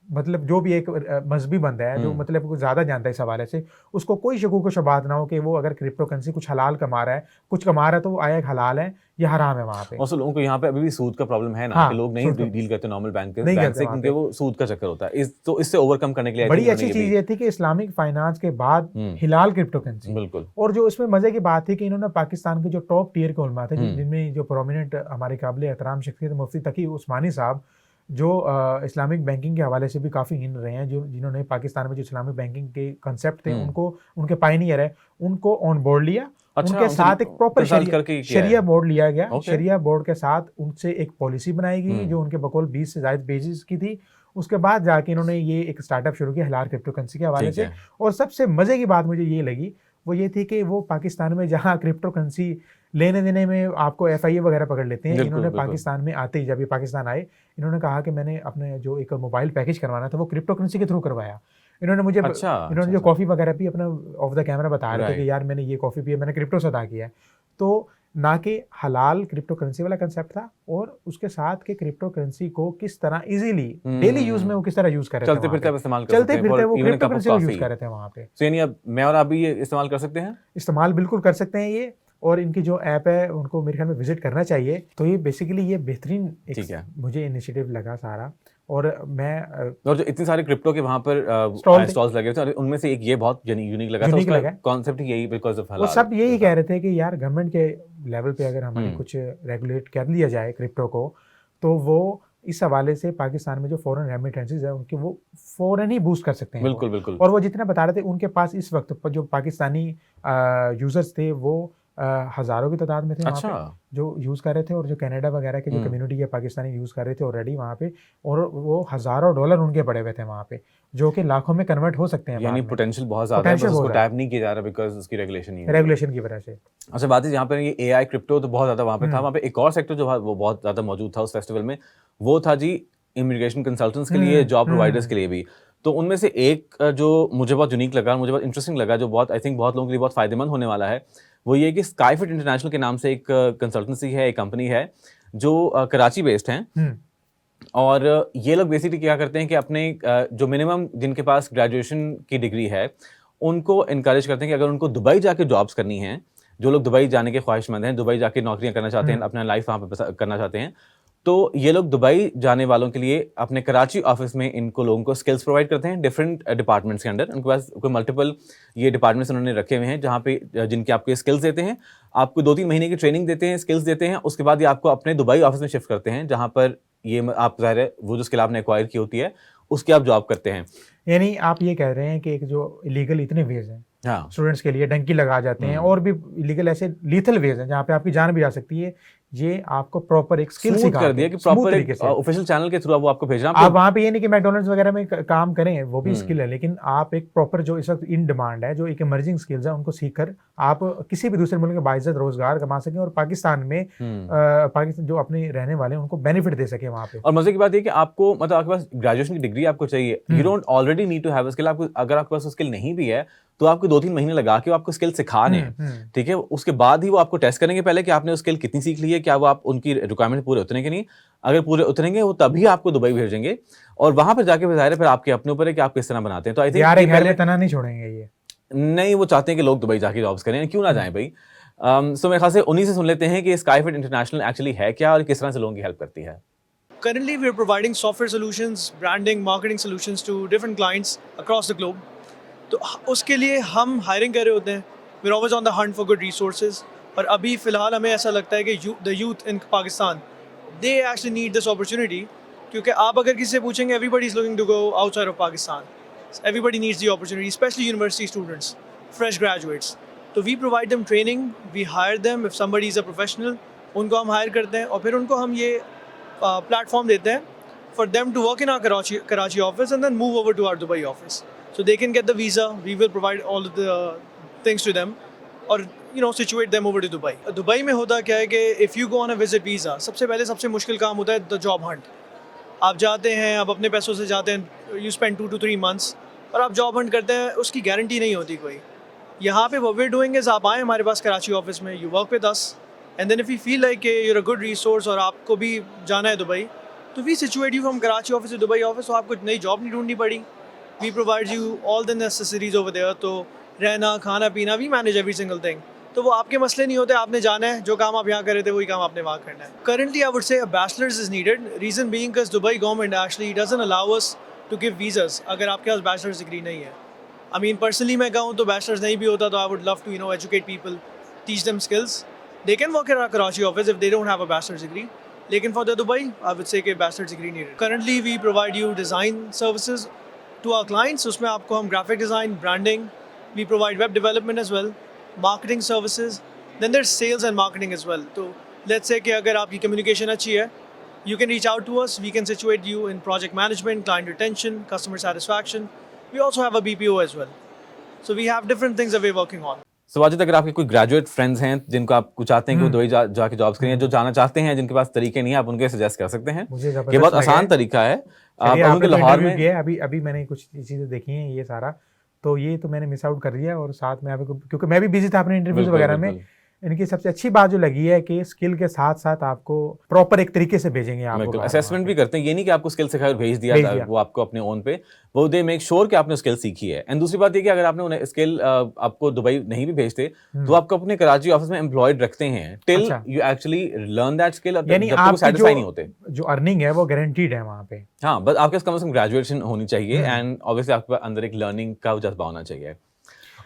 मतलब जो भी एक मजहबी बंदा है जो मतलब कुछ ज़्यादा जानता है इस हवाले से, उसको कोई शकूक व शुबहात ना हो कि वो अगर क्रिप्टो करेंसी कुछ हलाल कमा रहा है, कुछ कमा रहा है, तो वो आया हलाल है या हराम है वहाँ पे। और लोगों को यहाँ पे अभी भी सूद का प्रॉब्लम है ना, हाँ, कि लोग नहीं सूद का- डील करते नॉर्मल बैंक नहीं बैंक करते से, वहाँ क्योंकि पे। वो सूद का चक्कर होता है। तो इससे ओवरकम करने के लिए I बड़ी think अच्छी उन्होंने चीज़ ये थी कि इस्लामिक फाइनेंस के बाद हिलाल क्रिप्टो करेंसी, बिल्कुल और जो इसमें मजे की बात थी कि इन्होंने पाकिस्तान के जो टॉप टियर के उलमा थे, जिनमें जो प्रोमिनेंट हमारे काबिल एहतराम शख्सियत मुफ्ती तकी उस्मानी साहब, जो इस्लामिक बैंकिंग के हवाले से भी काफ़ी हिन रहे हैं, जो जिन्होंने पाकिस्तान में जो इस्लामिक बैंकिंग के कंसेप्ट थे उनको, उनके पायनियर है, उनको ऑन बोर्ड लिया। अच्छा, उनके साथ एक प्रॉपर consult करके किया है। शरिया बोर्ड लिया गया। Okay. शरिया बोर्ड के साथ उनसे एक पॉलिसी बनाई गई जो उनके बकौल 20 से ज़ायद पेजेस की थी। उसके बाद जाके इन्होंने ये एक स्टार्टअप शुरू किया हलाल क्रिप्टो करेंसी के हवाले ठीक से। है। और सबसे मज़े की बात मुझे ये लगी वो ये थी कि वो पाकिस्तान में जहाँ क्रिप्टो करेंसी लेने देने में आपको FIA वगैरह पकड़ लेते हैं, बिल्कुल, इन्होंने बिल्कुल। पाकिस्तान में आते ही, जब ये पाकिस्तान आए, इन्होंने कहा कि मैंने अपने जो एक मोबाइल पैकेज करवाना था वो क्रिप्टो करेंसी के थ्रू करवाया। इन्होंने मुझे अच्छा, इन्होंने अच्छा, जो कॉफ़ी वगैरह पी अपना ऑफ द कैमरा बता रहे थे Right. कि यार मैंने ये कॉफ़ी पी है, मैंने क्रिप्टो से अदा किया है। तो ना कि हलाल क्रिप्टो करेंसी वाला कंसेप्ट था, और उसके साथ के क्रिप्टो करेंसी को किस तरह इजीली डेली यूज में वो किस तरह यूज कर रहे थे, चलते फिरते आप इस्तेमाल कर चलते सकते हैं फिरते for वो even a crypto cup of currency को यूज coffee। कर रहे थे वहाँ पे। So यानी अब मैं और आप भी ये इस्तेमाल कर सकते हैं। इस्तेमाल बिल्कुल कर सकते हैं ये, और इनकी जो ऐप है उनको मेरे ख्याल में विजिट करना चाहिए। तो ये बेसिकली ये बेहतरीन ठीक है। मुझे इनिशिएटिव लगा सारा, और मैं और जो इतने सारे क्रिप्टो के वहाँ पर Stall थे। स्टॉल्स लगे थे, उनमें से एक ये बहुत यूनिक लगा था, Unique उसका लगा। कॉन्सेप्ट ही यही बिकॉज ऑफ वो हलाल। सब यही कह रहे थे कि यार गवर्नमेंट के लेवल पे अगर हमारे कुछ रेगुलेट कर लिया जाए क्रिप्टो को, तो वो इस हवाले से पाकिस्तान में जो फॉरेन रेमिटेंसेस है उनके वो फौरन ही बूस्ट कर सकते हैं। बिल्कुल बिल्कुल। और वो जितना बता रहे थे उनके पास इस वक्त पर जो पाकिस्तानी यूजर्स थे वो हज़ारों की तादाद में थे वहाँ अच्छा पे जो यूज़ कर रहे थे, और जो कनाडा वगैरह के जो कम्युनिटी है पाकिस्तानी यूज़ कर रहे थे ऑलरेडी वहाँ पे, और वो हज़ारों डॉलर उनके पड़े हुए थे वहाँ पे, जो कि लाखों में कन्वर्ट हो सकते हैं यानी बाद में, पोटेंशियल बहुत ज़्यादा है, बस Potential उसको बहुत ज़्यादा टैप नहीं किया जा रहा बिकॉज उसकी रेगुलेशन नहीं है। रेगुलेशन की वजह से। अच्छा बात है, यहाँ पर ये एआई क्रिप्टो तो बहुत ज़्यादा वहाँ पे था, वहाँ पे एक और सेक्टर जो वो बहुत ज़्यादा मौजूद था उस फेस्टिवल में, वो था जी इमिग्रेशन कंसल्टेंट्स के लिए, जॉब प्रोवाइडर्स के लिए भी। तो उनमें से एक जो मुझे बहुत यूनिक लगा, मुझे बहुत इंटरेस्टिंग लगा, जो बहुत आई थिंक बहुत लोगों के लिए बहुत फायदेमंद होने वाला है, वो ये कि स्काईफिट इंटरनेशनल के नाम से एक कंसल्टेंसी है, एक कंपनी है जो कराची बेस्ड हैं, और ये लोग बेसिकली क्या करते हैं कि अपने जो मिनिमम जिनके पास ग्रेजुएशन की डिग्री है उनको इनकरेज करते हैं कि अगर उनको दुबई जाके जॉब्स करनी है, जो लोग दुबई जाने के ख्वाहिशमंद हैं, दुबई जाके नौकरियां करना चाहते हैं, अपना लाइफ वहाँ पे करना चाहते हैं, तो ये लोग दुबई जाने वालों के लिए अपने कराची ऑफिस में इनको लोगों को स्किल्स प्रोवाइड करते हैं डिफरेंट डिपार्टमेंट्स के अंडर। उनके पास कोई मल्टीपल ये डिपार्टमेंट्स उन्होंने रखे हुए हैं जहाँ पे जिनके आपको स्किल्स देते हैं, आपको 2-3 महीने की ट्रेनिंग देते हैं, स्किल्स देते हैं, उसके बाद ये आपको अपने दुबई ऑफिस में शिफ्ट करते हैं जहाँ पर ये आप ज़ाहिर है वो जो स्किल आपने एक्वायर की होती है उसकी आप जॉब करते हैं। यानी आप ये कह रहे हैं कि एक जो इलीगल इतने वेज हैं हाँ स्टूडेंट्स के लिए, डंकी लगा जाते हैं, और भी इलीगल ऐसे लीथल वेज हैं जहाँ पे आपकी जान भी जा सकती है, ये आपको प्रॉपर एक स्किल स्मूथ कर दिया कि प्रॉपर एक ऑफिशियल चैनल के थ्रू वो आपको भेज रहे हैं। आप वहाँ पे ये नहीं कि मैकडोनल्ड्स वगैरह में काम करें, वो भी स्किल है, लेकिन आप एक प्रॉपर जो इस वक्त इन डिमांड है, जो एक इमर्जिंग स्किल्स है, उनको सीख कर आप किसी भी दूसरे मुल्क में बाइज्जत रोजगार कमा सकें और पाकिस्तान में पाकिस्तान जो अपने रहने वाले हैं उनको बेनिफिट दे सके वहाँ पे। और मजे की बात ये कि आपको मतलब आपके पास ग्रेजुएशन की डिग्री आपको चाहिए, you don't already need to have a skill. आपको अगर आपके पास स्किल नहीं भी है तो आपको 2-3 महीने लगा के वो आपको स्किल सिखा रहे हैं, ठीक है। उसके बाद ही वो आपको टेस्ट करेंगे पहले कि आपने वो स्किल कितनी सीख ली है, क्या वो आप उनकी रिक्वायरमेंट पूरे उतरेंगे कि नहीं। अगर पूरे उतरेंगे वो तभी आपको दुबई भेजेंगे, और वहां पर जाके ज़ाहिर है फिर आपके अपने ऊपर है कि आप किस तरह बनाते हैं। तो आई थिंक यार घर में तना नहीं छोड़ेंगे ये, नहीं, वो चाहते हैं कि लोग दुबई जाके जॉब्स करें, क्यों ना जाएं भाई। सो मेरे ख्याल से उन्हीं से सुन लेते हैं कि स्काईफिट इंटरनेशनल एक्चुअली है क्या और किस तरह से लोगों की हेल्प करती है। Currently, we are providing software solutions, branding, marketing solutions to different clients across the globe. तो उसके लिए हम हायरिंग कर रहे होते हैं, we're always on the hunt for good resources. और अभी फ़िलहाल हमें ऐसा लगता है कि the youth in Pakistan, they actually need this opportunity, क्योंकि आप अगर किसी से पूछेंगे, everybody is looking to go outside of Pakistan. Everybody needs the opportunity, especially university students, fresh graduates. तो we provide them training, we hire them if somebody is a professional, उनको हम higher करते हैं और फिर उनको हम ये प्लेटफॉर्म देते हैं for them to work in our Karachi office and then move over to our Dubai office. So they can get the visa, we will provide all of the things to them और situate them over to Dubai. Dubai में होता क्या है कि if you go on a visit visa, सबसे पहले सबसे मुश्किल काम होता है the job hunt. आप जाते हैं, आप अपने पैसों से जाते हैं, you spend 2 to 3 months और आप जॉब हंट करते हैं, उसकी गारंटी नहीं होती कोई। यहाँ पे what we're doing is आप आए हमारे पास कराची ऑफिस में, you work with us and then if you feel like you're a good resource और आपको भी जाना है दुबई, तो we situate you from Karachi office to Dubai office, तो आपको नई जॉब नहीं ढूंढनी पड़ी। We provide you all the necessities over there, तो रहना खाना पीना, we manage every single thing, तो वो आपके मसले नहीं होते। आपने जाना है, जो काम आप यहाँ कर रहे थे वही काम आपने वहाँ करना है। Currently I would say a bachelor's is needed, reason being because Dubai government actually doesn't allow us to give visas अगर आपके पास bachelor's degree नहीं है। I mean personally मैं कहूँ तो bachelor's नहीं भी होता तो I would love to educate people, teach them skills. They can work at our Karachi office if they don't have a bachelor's degree. Lekin for the Dubai, I would say कि bachelor's degree needed. Currently, we provide you design services to our clients. उसमें आपको हम graphic design, branding, we provide web development as well, marketing services. Then there's sales and marketing as well. तो let's say कि अगर आपकी communication अच्छी है, you can reach out to us. We can situate you in project management, client retention, customer satisfaction. We also have a BPO as well. So we have different things that we're working on. Wajid, अगर आपके कोई graduate friends हैं जिनको आप चाहते हैं कि वो दुबई जाके जॉब्स करें, जो जाना चाहते हैं, जिनके पास तरीके नहीं है, आप उनके सजेस्ट कर सकते हैं। ये बहुत आसान तरीका है। आप उनके लाहौर में अभी मैंने कुछ चीज़ें देखी हैं, ये सारा तो ये तो मैंने मिस आउट कर दिया, और साथ में क्योंकि मैं भी बिजी था अपने इंटरव्यूज वगैरह में। इनकी सबसे अच्छी बात जो लगी है कि स्किल के साथ साथ आपको प्रॉपर एक तरीके से भेजेंगे, आपको असेसमेंट भी करते हैं। ये नहीं कि आपको स्किल सिखाया और भेज दिया वो आपको अपने ओन पे, वो दे मेक श्योर कि आपने स्किल सीखी है। एंड दूसरी बात ये कि अगर आपने उन्हें स्किल आपको दुबई नहीं भी भेजते तो आपको अपने कराची ऑफिस में एम्प्लॉयड रखते हैं till you actually learn that skill, यानी आप सेटिस्फाई नहीं होते। जो अर्निंग है वो गारंटीड है वहाँ पे। हाँ, बस आपके कम से कम ग्रेजुएशन होनी चाहिए एंड ऑब्वियसली आपके अंदर एक लर्निंग का जज्बा होना चाहिए।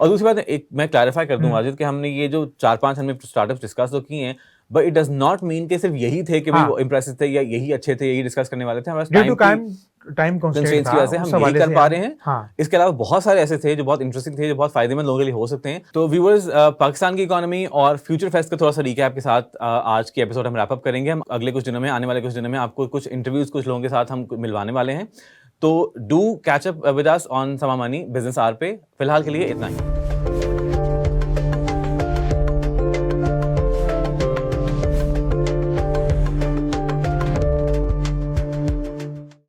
और दूसरी बात एक मैं क्लैरिफाई कर दूं वाजिद कि हमने ये जो 4-5 हमने स्टार्टअप्स डिस्कस तो किए हैं, but it does not mean कि सिर्फ यही थे कि भाई हाँ। वो इम्प्रेसिव थे या यही अच्छे थे, यही डिस्कस करने वाले थे। हमारे due to time time constraints constraint की वजह से हम यही कर पा रहे हैं। हाँ इसके अलावा बहुत सारे ऐसे थे जो बहुत इंटरेस्टिंग थे, जो बहुत फायदेमंद लोगों के लिए हो सकते हैं। तो व्यूअर्स, पाकिस्तान की इकोनॉमी और फ्यूचर फेस्ट का थोड़ा सा रिकैप के साथ आज की एपिसोड हम रैप अप करेंगे। हम अगले कुछ दिनों में, आने वाले कुछ दिनों में आपको कुछ इंटरव्यूज कुछ लोगों के साथ हम मिलवाने वाले हैं। तो do catch up with us on समा मनी बिजनेस आवर पे। फिलहाल के लिए इतना ही।